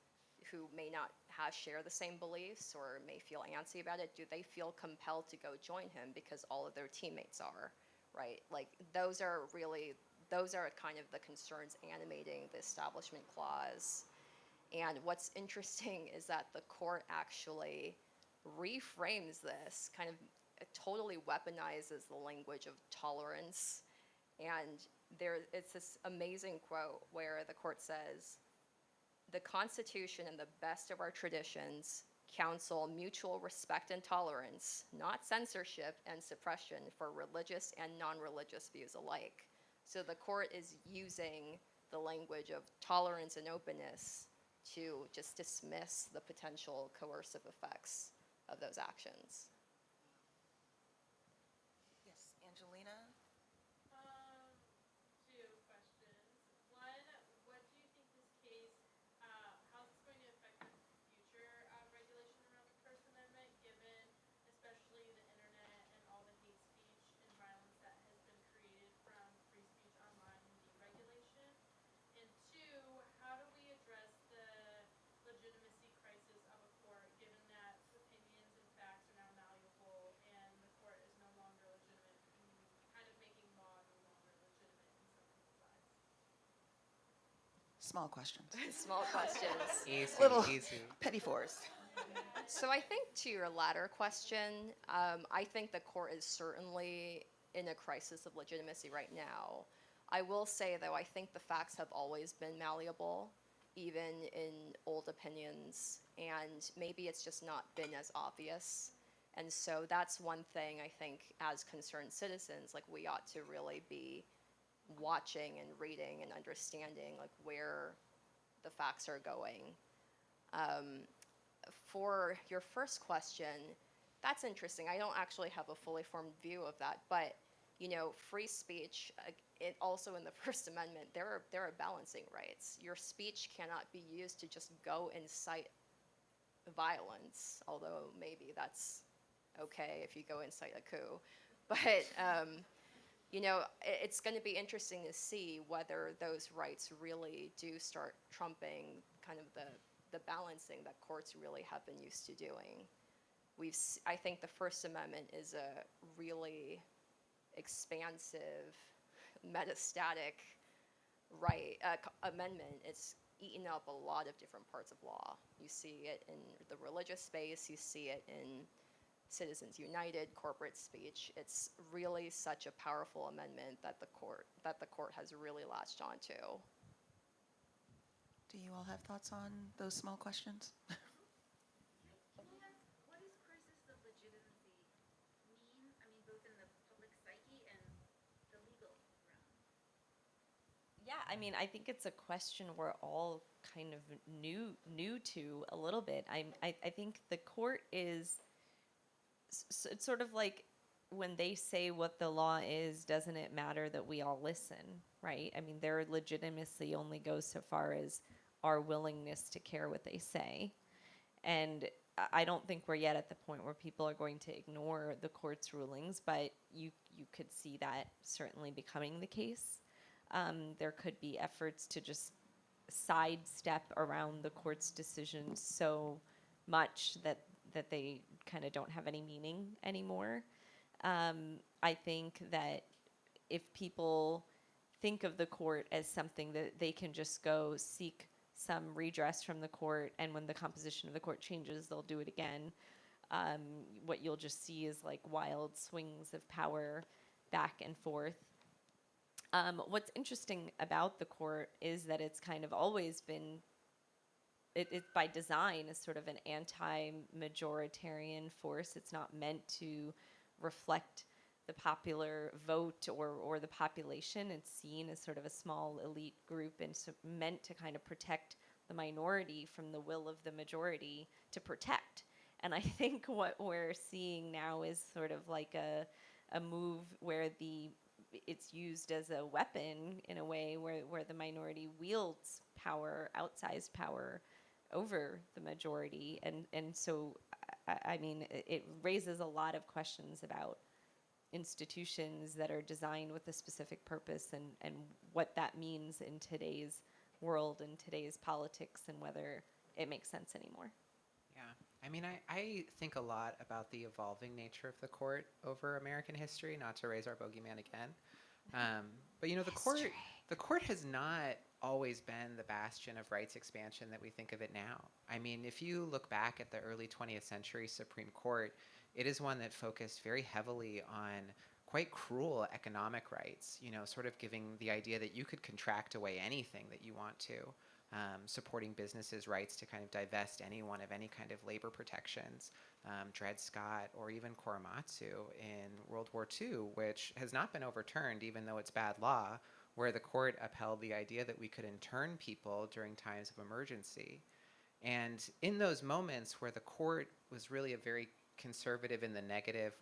who may not share the same beliefs or may feel antsy about it? Do they feel compelled to go join him because all of their teammates are, right? Those are kind of the concerns animating the Establishment Clause. And what's interesting is that the court actually reframes this, kind of totally weaponizes the language of tolerance. And it's this amazing quote where the court says, "The Constitution and the best of our traditions counsel mutual respect and tolerance, not censorship and suppression for religious and non-religious views alike." So the court is using the language of tolerance and openness to just dismiss the potential coercive effects of those actions. Yes, Angelina? Two questions. One, what do you think this case, how's this going to affect the future regulation around the First Amendment, given especially the internet and all the hate speech and violence that has been created from free speech online and deregulation? And two, how do we address the legitimacy crisis of a court, given that opinions and facts are now malleable and the court is no longer legitimate, kind of making law no longer legitimate in some people's eyes? Small questions. Small questions. Easy, Little easy. petty force. So I think to your latter question, I think the court is certainly in a crisis of legitimacy right now. I will say, though, I think the facts have always been malleable, even in old opinions, and maybe it's just not been as obvious. And so that's one thing I think as concerned citizens, we ought to really be watching and reading and understanding where the facts are going. For your first question, that's interesting. I don't actually have a fully formed view of that, but free speech, it also in the First Amendment, there are balancing rights. Your speech cannot be used to just go incite violence, although maybe that's okay if you go incite a coup. But it's going to be interesting to see whether those rights really do start trumping kind of the balancing that courts really have been used to doing. I think the First Amendment is a really expansive, metastatic right amendment, it's eaten up a lot of different parts of law. You see it in the religious space, you see it in Citizens United, corporate speech. It's really such a powerful amendment that the court has really latched onto. Do you all have thoughts on those small questions? Can I ask, what does crisis of legitimacy mean? I mean, both in the public psyche and the legal realm. Yeah, I mean, I think it's a question we're all kind of new to a little bit. I think the court is it's sort of like when they say what the law is, doesn't it matter that we all listen, right? I mean, their legitimacy only goes so far as our willingness to care what they say. And I don't think we're yet at the point where people are going to ignore the court's rulings, but you could see that certainly becoming the case. There could be efforts to just sidestep around the court's decisions so much that they kind of don't have any meaning anymore. I think that if people think of the court as something that they can just go seek some redress from the court, and when the composition of the court changes, they'll do it again. What you'll just see is like wild swings of power back and forth. What's interesting about the court is that it's kind of always been, it by design is sort of an anti-majoritarian force. It's not meant to reflect the popular vote or the population. It's seen as sort of a small elite group and so meant to kind of protect the minority from the will of the majority to protect. And I think what we're seeing now is sort of like a move where it's used as a weapon in a way where the minority wields power, outsized power over the majority. And so, I mean, it raises a lot of questions about institutions that are designed with a specific purpose and what that means in today's world and today's politics and whether it makes sense anymore. Yeah, I mean, I think a lot about the evolving nature of the court over American history, not to raise our bogeyman again. But you know, the court has not always been the bastion of rights expansion that we think of it now. I mean, if you look back at the early 20th century Supreme Court, it is one that focused very heavily on quite cruel economic rights, you know, sort of giving the idea that you could contract away anything that you want to, supporting businesses' rights to kind of divest anyone of any kind of labor protections. Dred Scott or even Korematsu in World War II, which has not been overturned even though it's bad law, where the court upheld the idea that we could intern people during times of emergency. And in those moments where the court was really a very conservative in the negative,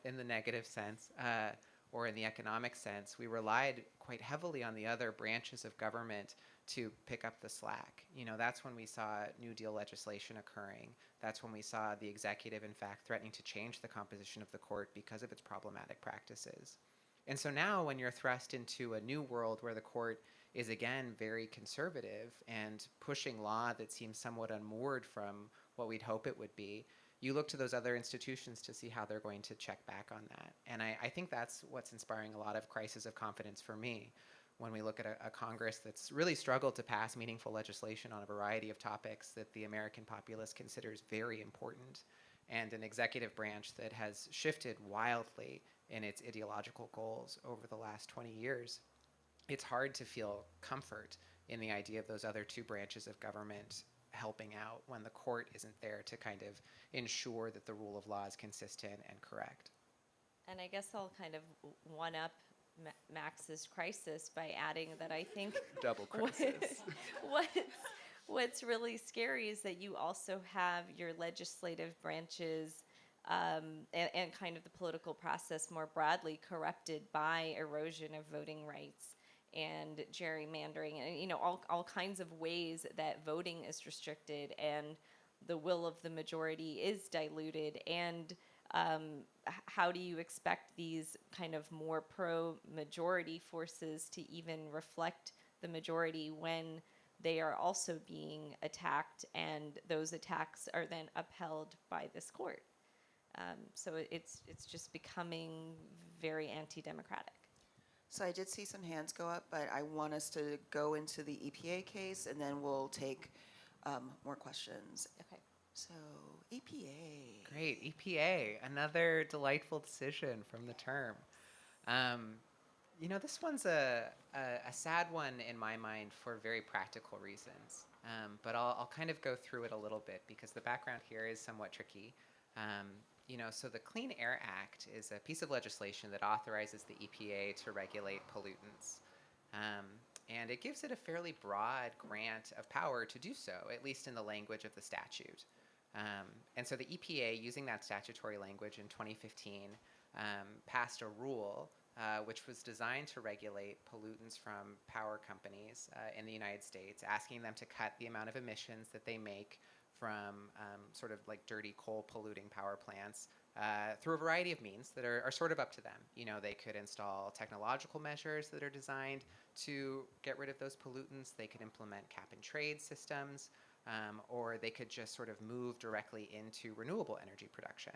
in the negative sense, or in the economic sense, we relied quite heavily on the other branches of government to pick up the slack. You know, that's when we saw New Deal legislation occurring. That's when we saw the executive, in fact, threatening to change the composition of the court because of its problematic practices. And so now when you're thrust into a new world where the court is again very conservative and pushing law that seems somewhat unmoored from what we'd hope it would be, you look to those other institutions to see how they're going to check back on that. And I think that's what's inspiring a lot of crisis of confidence for me when we look at a Congress that's really struggled to pass meaningful legislation on a variety of topics that the American populace considers very important, and an executive branch that has shifted wildly in its ideological goals over the last 20 years. It's hard to feel comfort in the idea of those other two branches of government helping out when the court isn't there to kind of ensure that the rule of law is consistent and correct. And I guess I'll kind of one up Max's crisis by adding that I think Double crisis. what's really scary is that you also have your legislative branches and kind of the political process more broadly corrupted by erosion of voting rights and gerrymandering and, you know, all kinds of ways that voting is restricted and the will of the majority is diluted. And how do you expect these kind of more pro-majority forces to even reflect the majority when they are also being attacked and those attacks are then upheld by this court? So it's just becoming very anti-democratic. So I did see some hands go up, but I want us to go into the EPA case, and then we'll take more questions. Okay. So EPA. Great, EPA, another delightful decision from the term. This one's a sad one in my mind for very practical reasons. But I'll kind of go through it a little bit because the background here is somewhat tricky. So the Clean Air Act is a piece of legislation that authorizes the EPA to regulate pollutants. And it gives it a fairly broad grant of power to do so, at least in the language of the statute. And so the EPA, using that statutory language in 2015, passed a rule which was designed to regulate pollutants from power companies in the United States, asking them to cut the amount of emissions that they make from sort of like dirty coal polluting power plants through a variety of means that are sort of up to them. They could install technological measures that are designed to get rid of those pollutants. They could implement cap and trade systems, or they could just sort of move directly into renewable energy production.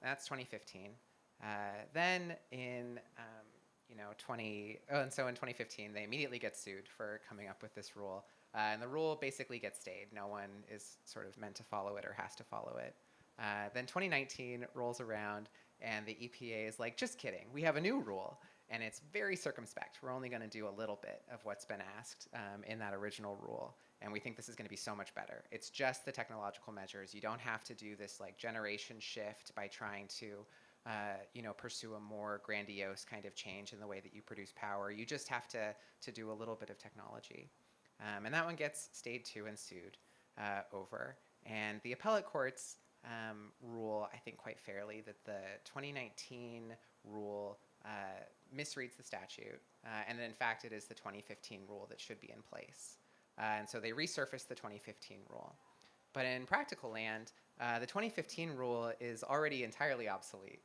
That's 2015. Then in in 2015, they immediately get sued for coming up with this rule. And the rule basically gets stayed. No one is sort of meant to follow it or has to follow it. Then 2019 rolls around, and the EPA is like, just kidding. We have a new rule, and it's very circumspect. We're only going to do a little bit of what's been asked in that original rule. And we think this is going to be so much better. It's just the technological measures. You don't have to do this like generation shift by trying to pursue a more grandiose kind of change in the way that you produce power. You just have to do a little bit of technology. And that one gets stayed too and sued over. And the appellate courts rule, I think quite fairly, that the 2019 rule misreads the statute. And that in fact it is the 2015 rule that should be in place. And so they resurfaced the 2015 rule. But in practical land, the 2015 rule is already entirely obsolete.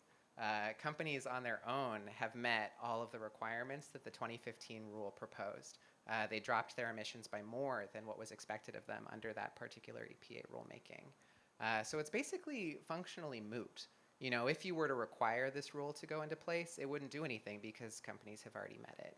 Companies on their own have met all of the requirements that the 2015 rule proposed. They dropped their emissions by more than what was expected of them under that particular EPA rulemaking. So it's basically functionally moot. If you were to require this rule to go into place, it wouldn't do anything because companies have already met it.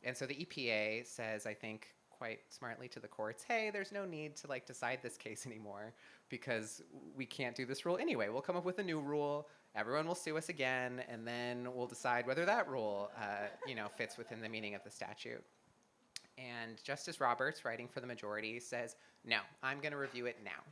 And so the EPA says, I think, quite smartly to the courts, hey, there's no need to decide this case anymore because we can't do this rule anyway. We'll come up with a new rule. Everyone will sue us again, and then we'll decide whether that rule, fits within the meaning of the statute. And Justice Roberts, writing for the majority, says, no, I'm going to review it now.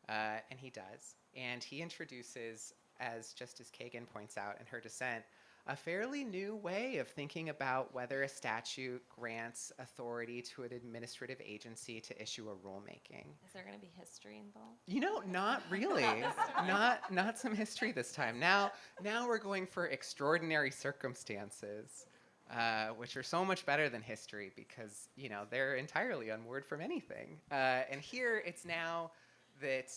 And he does. And he introduces, as Justice Kagan points out in her dissent, a fairly new way of thinking about whether a statute grants authority to an administrative agency to issue a rulemaking. Is there going to be history involved? Not really. not some history this time. Now we're going for extraordinary circumstances, which are so much better than history because, they're entirely unmoored from anything. And here it's now that,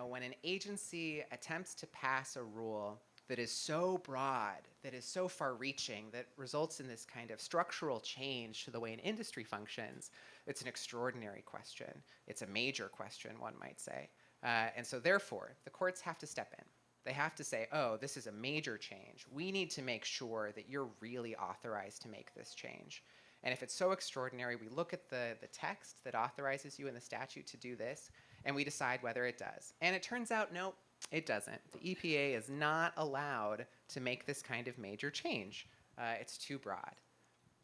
when an agency attempts to pass a rule that is so broad, that is so far-reaching, that results in this kind of structural change to the way an industry functions, it's an extraordinary question. It's a major question, one might say. And so therefore, the courts have to step in. They have to say, oh, this is a major change. We need to make sure that you're really authorized to make this change. And if it's so extraordinary, we look at the text that authorizes you in the statute to do this, and we decide whether it does. And it turns out, no, it doesn't. The EPA is not allowed to make this kind of major change. It's too broad.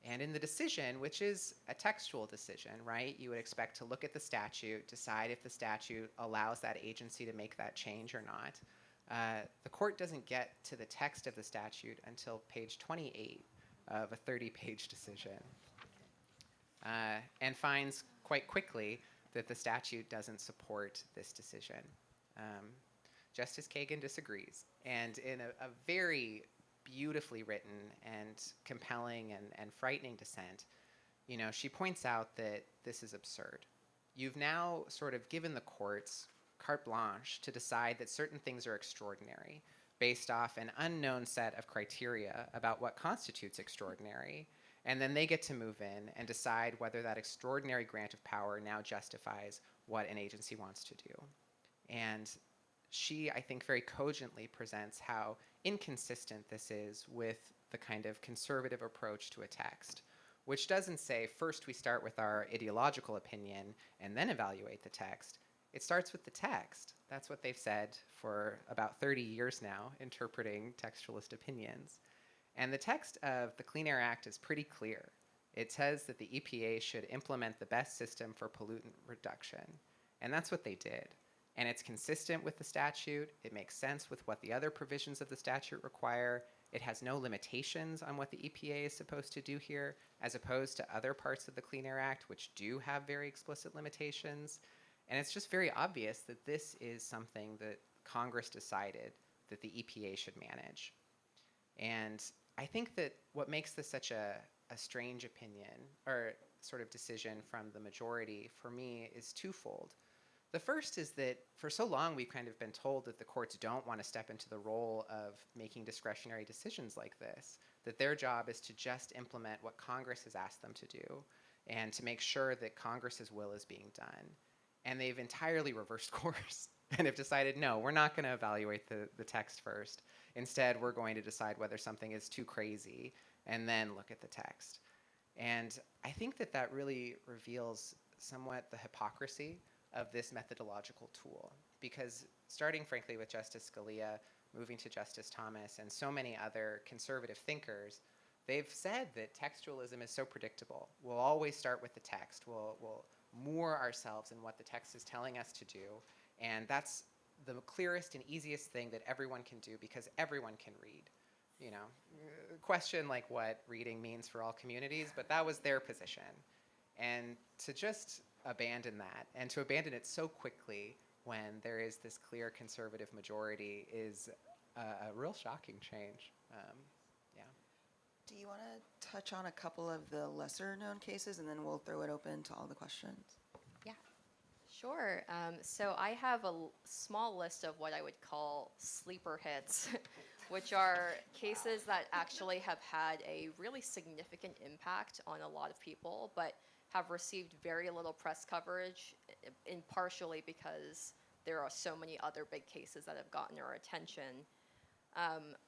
And in the decision, which is a textual decision, right, you would expect to look at the statute, decide if the statute allows that agency to make that change or not. The court doesn't get to the text of the statute until page 28 of a 30-page decision, and finds quite quickly that the statute doesn't support this decision. Justice Kagan disagrees, and in a very beautifully written and compelling and frightening dissent, she points out that this is absurd. You've now sort of given the courts carte blanche to decide that certain things are extraordinary based off an unknown set of criteria about what constitutes extraordinary, and then they get to move in and decide whether that extraordinary grant of power now justifies what an agency wants to do. And she, I think, very cogently presents how inconsistent this is with the kind of conservative approach to a text, which doesn't say first we start with our ideological opinion and then evaluate the text. It starts with the text. That's what they've said for about 30 years now, interpreting textualist opinions. And the text of the Clean Air Act is pretty clear. It says that the EPA should implement the best system for pollutant reduction. And that's what they did. And it's consistent with the statute. It makes sense with what the other provisions of the statute require. It has no limitations on what the EPA is supposed to do here, as opposed to other parts of the Clean Air Act, which do have very explicit limitations. And it's just very obvious that this is something that Congress decided that the EPA should manage. And I think that what makes this such a strange opinion, or sort of decision from the majority, for me, is twofold. The first is that for so long we've kind of been told that the courts don't want to step into the role of making discretionary decisions like this, that their job is to just implement what Congress has asked them to do and to make sure that Congress's will is being done. And they've entirely reversed course and have decided, no, we're not going to evaluate the text first. Instead, we're going to decide whether something is too crazy and then look at the text. And I think that that really reveals somewhat the hypocrisy of this methodological tool, because starting frankly with Justice Scalia, moving to Justice Thomas, and so many other conservative thinkers, they've said that textualism is so predictable. We'll always start with the text. We'll moor ourselves in what the text is telling us to do, and that's the clearest and easiest thing that everyone can do because everyone can read. You know, question like what reading means for all communities, but that was their position. And to just abandon that, and to abandon it so quickly when there is this clear conservative majority, is a real shocking change. Yeah. Do you want to touch on a couple of the lesser known cases, and then we'll throw it open to all the questions? Yeah, sure. So I have a small list of what I would call sleeper hits, which are cases that actually have had a really significant impact on a lot of people, but have received very little press coverage, in partially because there are so many other big cases that have gotten our attention.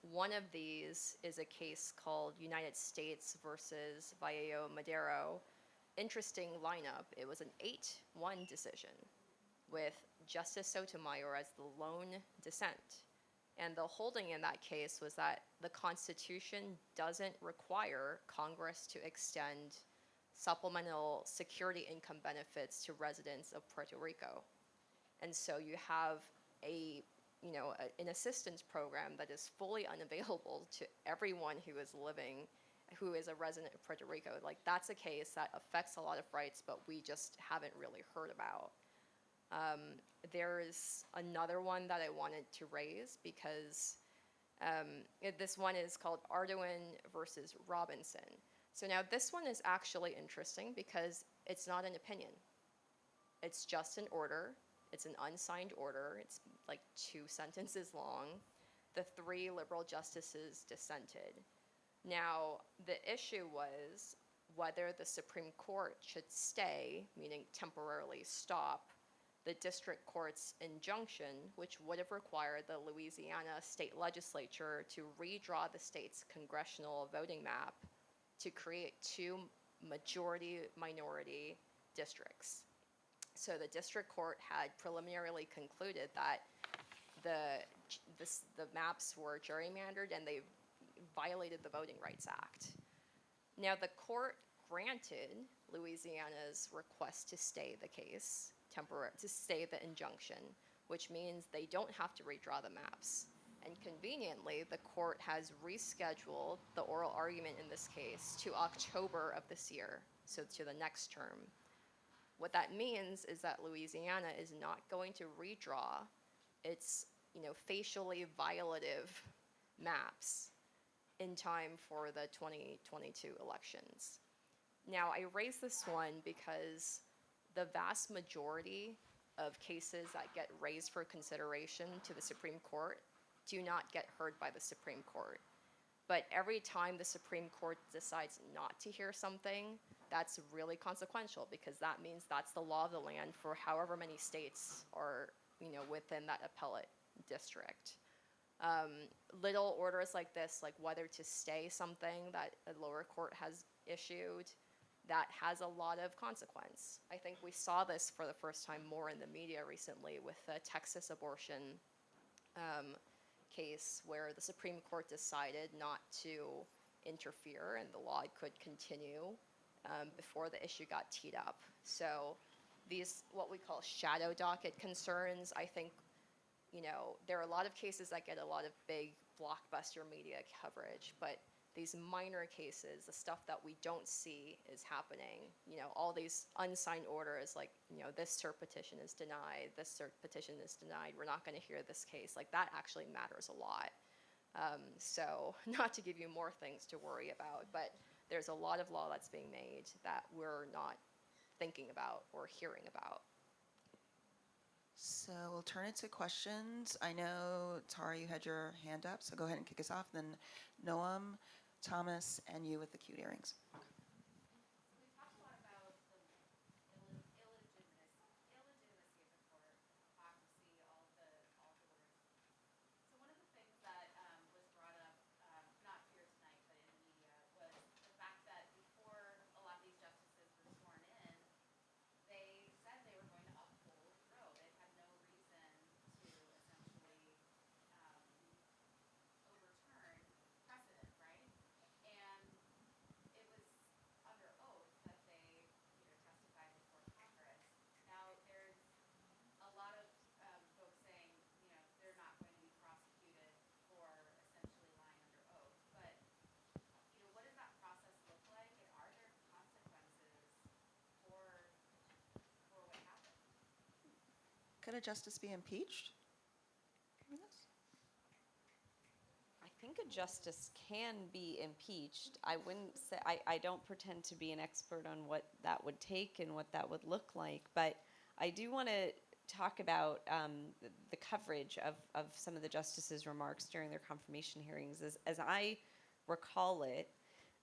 One of these is a case called United States versus Vallejo, Modero. Interesting lineup. It was an 8-1 decision with Justice Sotomayor as the lone dissent. And the holding in that case was that the Constitution doesn't require Congress to extend supplemental security income benefits to residents of Puerto Rico. And so you have an assistance program that is fully unavailable to everyone who is a resident of Puerto Rico. Like, that's a case that affects a lot of rights, but we just haven't really heard about. There's another one that I wanted to raise because this one is called Arduin versus Robinson. So now this one is actually interesting because it's not an opinion. It's just an order. It's an unsigned order. It's like 2 sentences long. The 3 liberal justices dissented. Now, the issue was whether the Supreme Court should stay, meaning temporarily stop, the district court's injunction, which would have required the Louisiana state legislature to redraw the state's congressional voting map to create 2 majority-minority districts. So the district court had preliminarily concluded that the maps were gerrymandered and they violated the Voting Rights Act. Now, the court granted Louisiana's request to stay the case, to stay the injunction, which means they don't have to redraw the maps. And conveniently, the court has rescheduled the oral argument in this case to October of this year, so to the next term. What that means is that Louisiana is not going to redraw its, facially violative maps in time for the 2022 elections. Now, I raise this one because the vast majority of cases that get raised for consideration to the Supreme Court do not get heard by the Supreme Court. But every time the Supreme Court decides not to hear something, that's really consequential because that means that's the law of the land for however many states are, within that appellate district. Little orders like this, like whether to stay something that a lower court has issued, that has a lot of consequence. I think we saw this for the first time more in the media recently with the Texas abortion case where the Supreme Court decided not to interfere and the law could continue before the issue got teed up. So these, what we call shadow docket concerns, I think, you know, there are a lot of cases that get a lot of big blockbuster media coverage, but these minor cases, the stuff that we don't see is happening. You know, all these unsigned orders, like, you know, this cert petition is denied, this cert petition is denied, we're not going to hear this case. Like, that actually matters a lot. So, not to give you more things to worry about, but there's a lot of law that's being made that we're not thinking about or hearing about. So we'll turn it to questions. I know, Tara, you had your hand up, so go ahead and kick us off. Then Noam, Thomas, and you with the cute earrings. We talked a lot about the illegitimacy of the court, hypocrisy, all of the words. So one of the things that was brought up, not here tonight, but in the media, was the fact that before a lot of these justices were sworn in, they said they were going to uphold Roe. They had no reason to essentially overturn precedent, right? And it was under oath that they, you know, testified before Congress. Now there's a lot of folks saying, you know, they're not going to be prosecuted for essentially lying under oath. But, you know, what does that process look like, and are there consequences for what happened? Could a justice be impeached? I think a justice can be impeached. I wouldn't say, I don't pretend to be an expert on what that would take and what that would look like, but I do want to talk about the coverage of some of the justices' remarks during their confirmation hearings. As I recall it,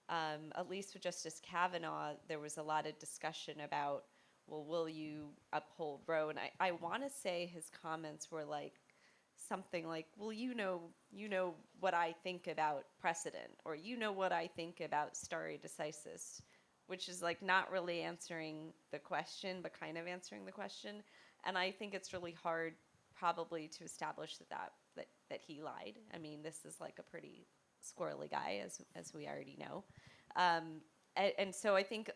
at least with Justice Kavanaugh, there was a lot of discussion about, well, will you uphold Roe? And I want to say his comments were like, something like, well, you know what I think about precedent, or you know what I think about Starry Decisis, which is like not really answering the question, but kind of answering the question. And I think it's really hard probably to establish that he lied. I mean, this is like a pretty squirrely guy, as we already know. And so I think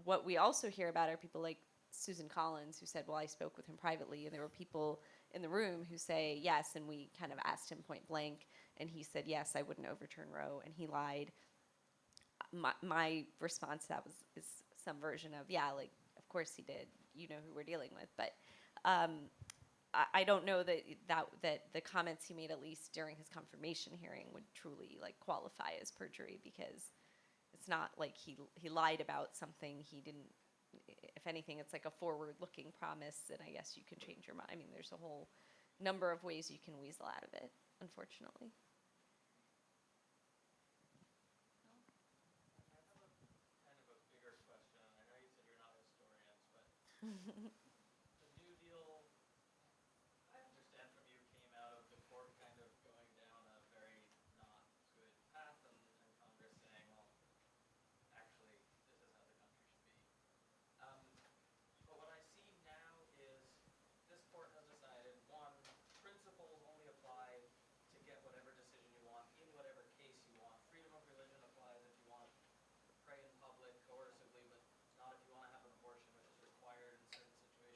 what we also hear about are people like Susan Collins, who said, well, I spoke with him privately, and there were people in the room who say yes, and we kind of asked him point blank, and he said, yes, I wouldn't overturn Roe, and he lied. My response to that is some version of, yeah, like, of course he did. You know who we're dealing with. But I don't know that the comments he made, at least during his confirmation hearing, would truly like qualify as perjury, because it's not like he lied about something he didn't. If anything, it's like a forward-looking promise, and I guess you can change your mind. I mean, there's a whole number of ways you can weasel out of it, unfortunately. I have a kind of a bigger question. I know you said you're not historians, but the New Deal, I understand from you, came out of the court kind of going down a very not good path, and Congress saying, well, actually, this is how the country should be. But what I see now is this court has decided, one, principles only apply to get whatever decision you want in whatever case you want. Freedom of religion applies if you want to pray in public coercively, but not if you want to have an abortion, which is required in certain situations.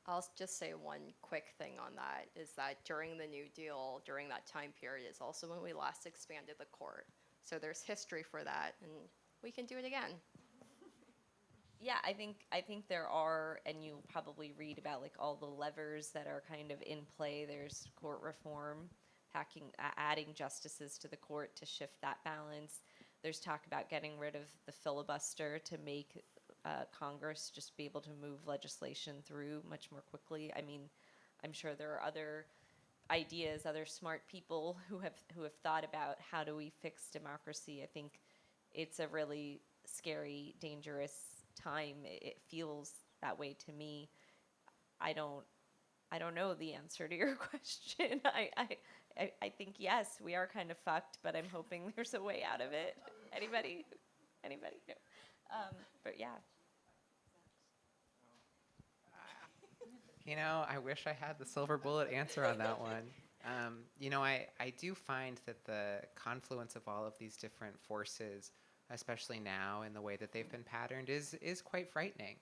I'll just say one quick thing on that is that during the New Deal, during that time period, is also when we last expanded the court. So there's history for that, and we can do it again. Yeah, I think there are, and you'll probably read about like all the levers that are kind of in play. There's court reform, adding justices to the court to shift that balance. There's talk about getting rid of the filibuster to make Congress just be able to move legislation through much more quickly. I mean, I'm sure there are other ideas, other smart people who have thought about how do we fix democracy. I think it's a really scary, dangerous time. It feels that way to me. I don't know the answer to your question. I think yes, we are kind of fucked, but I'm hoping there's a way out of it. Anybody? Anybody? No. But yeah. You know, I wish I had the silver bullet answer on that one. You know, I do find that the confluence of all of these different forces, especially now in the way that they've been patterned, is quite frightening.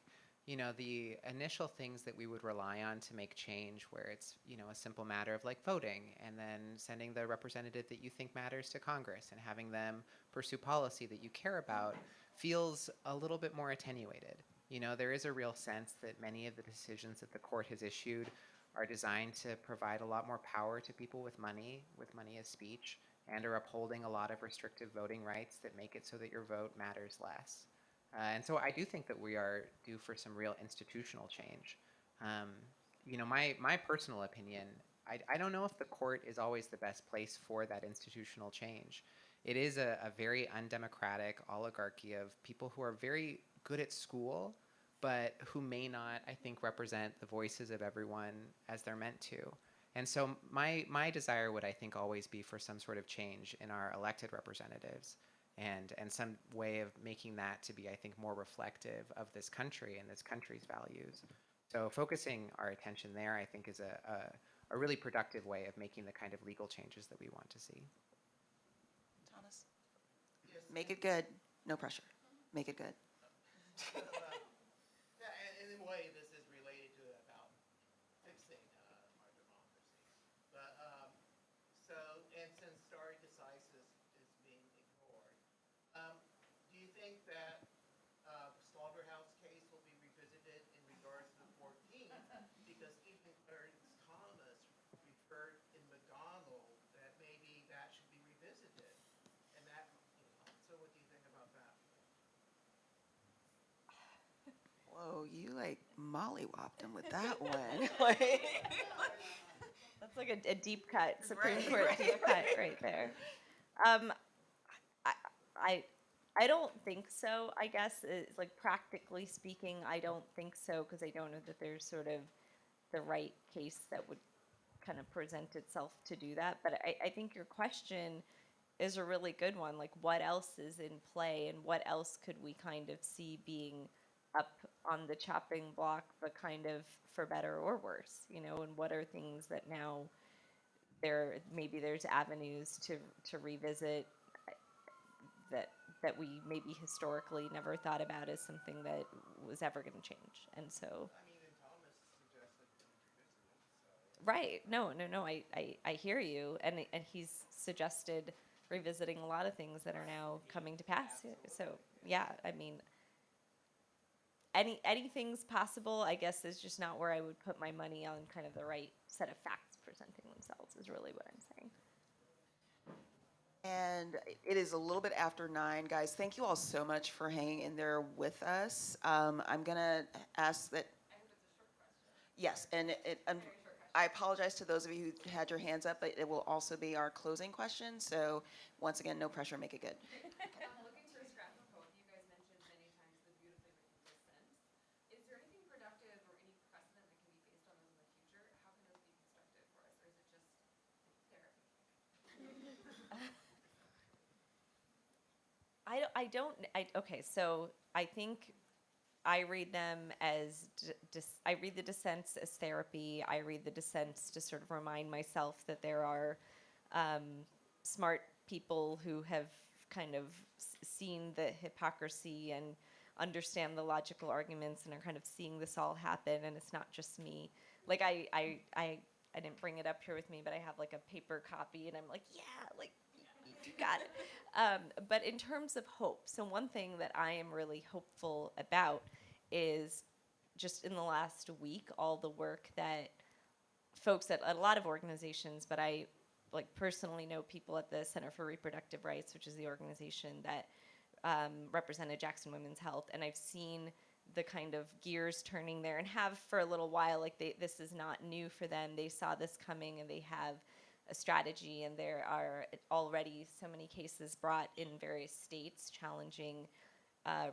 You know, the initial things that we would rely on to make change, where it's, you know, a simple matter of like voting and then sending the representative that you think matters to Congress and having them pursue policy that you care about, feels a little bit more attenuated. You know, there is a real sense that many of the decisions that the court has issued are designed to provide a lot more power to people with money as speech, and are upholding a lot of restrictive voting rights that make it so that your vote matters less. And so I do think that we are due for some real institutional change. You know, my personal opinion, I don't know if the court is always the best place for that institutional change. It is a very undemocratic oligarchy of people who are very good at school, but who may not, I think, represent the voices of everyone as they're meant to. And so my desire would, I think, always be for some sort of change in our elected representatives, and some way of making that to be, I think, more reflective of this country and this country's values. So focusing our attention there, I think, is a really productive way of making the kind of legal changes that we want to see. Thomas? Make it good. No pressure. Make it good. Yeah, and in a way, this is related to about fixing our democracy. But so, and since Starry Decisis is being ignored, do you think that slaughterhouse case will be revisited in regards to the 14th? Because even Clarence Thomas referred in McDonald that maybe that should be revisited, and that, you know. So, what do you think about that? Whoa, you like mollywopped him with that one. Like, That's like a deep cut, Supreme Right, Court right, deep cut right there. Um, I, I don't think so. I guess it's like practically speaking, I don't think so because I don't know that there's sort of the right case that would kind of present itself to do that. But I think your question is a really good one. Like, what else is in play, and what else could we kind of see being up on the chopping block, but kind of for better or worse, you know? And what are things that now maybe there's avenues to revisit that we maybe historically never thought about as something that was ever going to change. And so, I mean, and Thomas suggested we revisit it. So. right, no, I hear you, and he's suggested revisiting a lot of things that are now coming to pass. So yeah, I mean, anything's possible. I guess is just not where I would put my money on kind of the right set of facts presenting themselves is really what I'm saying. and it is a little bit after 9, guys. Thank you all so much for hanging in there with us. I'm gonna ask that. Yes, and I apologize to those of you who had your hands up, but it will also be our closing question. So once again, no pressure, make it good. Looking through a scrap of both, you guys mentioned many times the beautifully written dissents. Is there anything productive or any precedent that can be based on those in the future? How can those be constructive for us, or is it just therapy? Okay, so I think I read them as I read the dissents as therapy. I read the dissents to sort of remind myself that there are smart people who have kind of seen the hypocrisy and understand the logical arguments and are kind of seeing this all happen, and it's not just me. Like I didn't bring it up here with me, but I have like a paper copy, and I'm like, yeah, like you got it. But in terms of hope, so one thing that I am really hopeful about is just in the last week, all the work that folks at a lot of organizations, but I like personally know people at the Center for Reproductive Rights, which is the organization that represented Jackson Women's Health, and I've seen the kind of gears turning there, and have for a little while. Like this is not new for them. They saw this coming, and they have a strategy. And there are already so many cases brought in various states challenging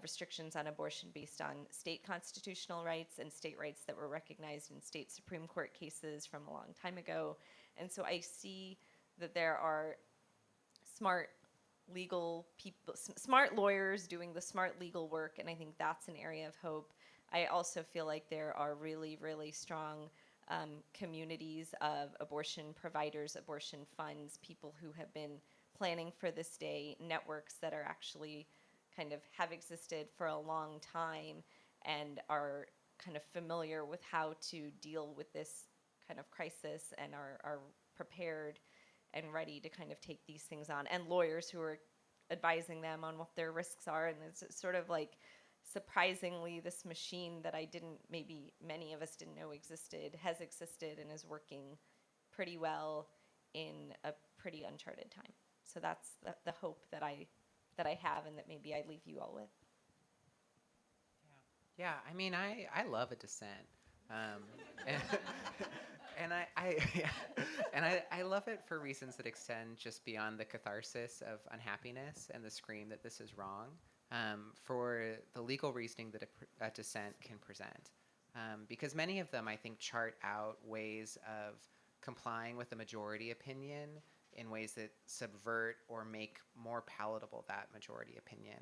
restrictions on abortion based on state constitutional rights and state rights that were recognized in state Supreme Court cases from a long time ago. And so I see that there are smart legal people, smart lawyers doing the smart legal work, and I think that's an area of hope. I also feel like there are really, really strong communities of abortion providers, abortion funds, people who have been planning for this day, networks that are actually kind of have existed for a long time and are kind of familiar with how to deal with this kind of crisis and are prepared and ready to kind of take these things on, and lawyers who are advising them on what their risks are. And it's sort of like, surprisingly, this machine that maybe many of us didn't know existed, has existed and is working pretty well in a pretty uncharted time. So that's the hope that I have, and that maybe I leave you all with. Yeah, I mean, I love a dissent. And, I love it for reasons that extend just beyond the catharsis of unhappiness and the scream that this is wrong, for the legal reasoning that a dissent can present. Because many of them, I think, chart out ways of complying with the majority opinion in ways that subvert or make more palatable that majority opinion.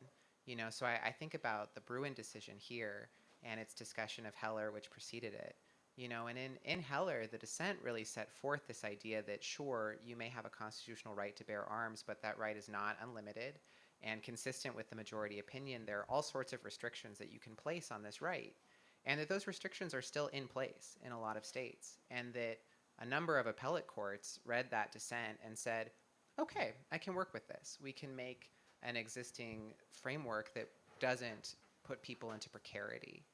You know, so I think about the Bruin decision here and its discussion of Heller, which preceded it. You know, and in Heller, the dissent really set forth this idea that, sure, you may have a constitutional right to bear arms, but that right is not unlimited. And consistent with the majority opinion, there are all sorts of restrictions that you can place on this right. And that those restrictions are still in place in a lot of states. And that a number of appellate courts read that dissent and said, okay, I can work with this. We can make an existing framework that doesn't put people into precarity.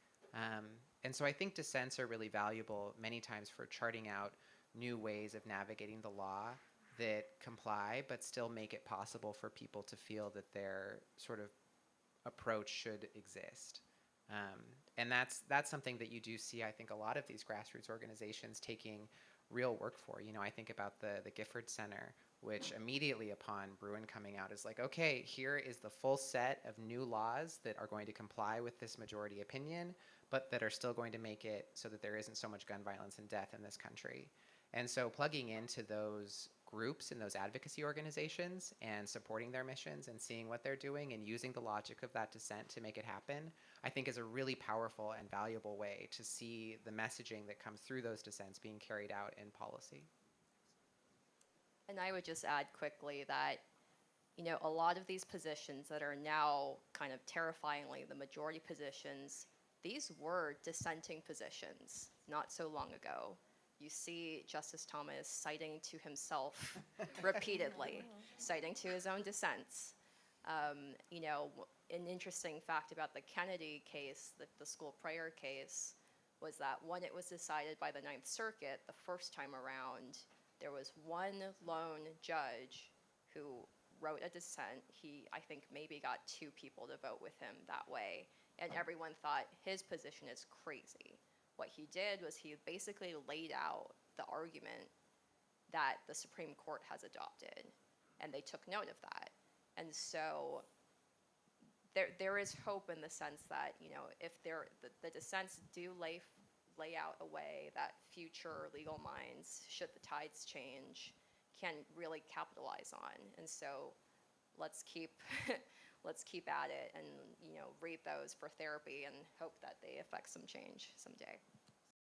And so I think dissents are really valuable many times for charting out new ways of navigating the law that comply, but still make it possible for people to feel that their sort of approach should exist. And that's something that you do see, I think, a lot of these grassroots organizations taking real work for. You know, I think about the Gifford Center, which immediately upon Bruin coming out is like, okay, here is the full set of new laws that are going to comply with this majority opinion, but that are still going to make it so that there isn't so much gun violence and death in this country. And so plugging into those groups and those advocacy organizations and supporting their missions and seeing what they're doing and using the logic of that dissent to make it happen, I think is a really powerful and valuable way to see the messaging that comes through those dissents being carried out in policy. And I would just add quickly that, you know, a lot of these positions that are now kind of terrifyingly the majority positions, these were dissenting positions not so long ago. You see Justice Thomas citing to himself repeatedly, citing to his own dissents. You know, an interesting fact about the Kennedy case, the school prayer case, was that when it was decided by the Ninth Circuit the first time around, there was one lone judge who wrote a dissent. He, I think, maybe got 2 people to vote with him that way. And everyone thought his position is crazy. What he did was he basically laid out the argument that the Supreme Court has adopted, and they took note of that. And so there is hope in the sense that, you know, if the dissents do lay out a way that future legal minds, should the tides change, can really capitalize on. And so let's keep at it and, you know, read those for therapy and hope that they affect some change someday.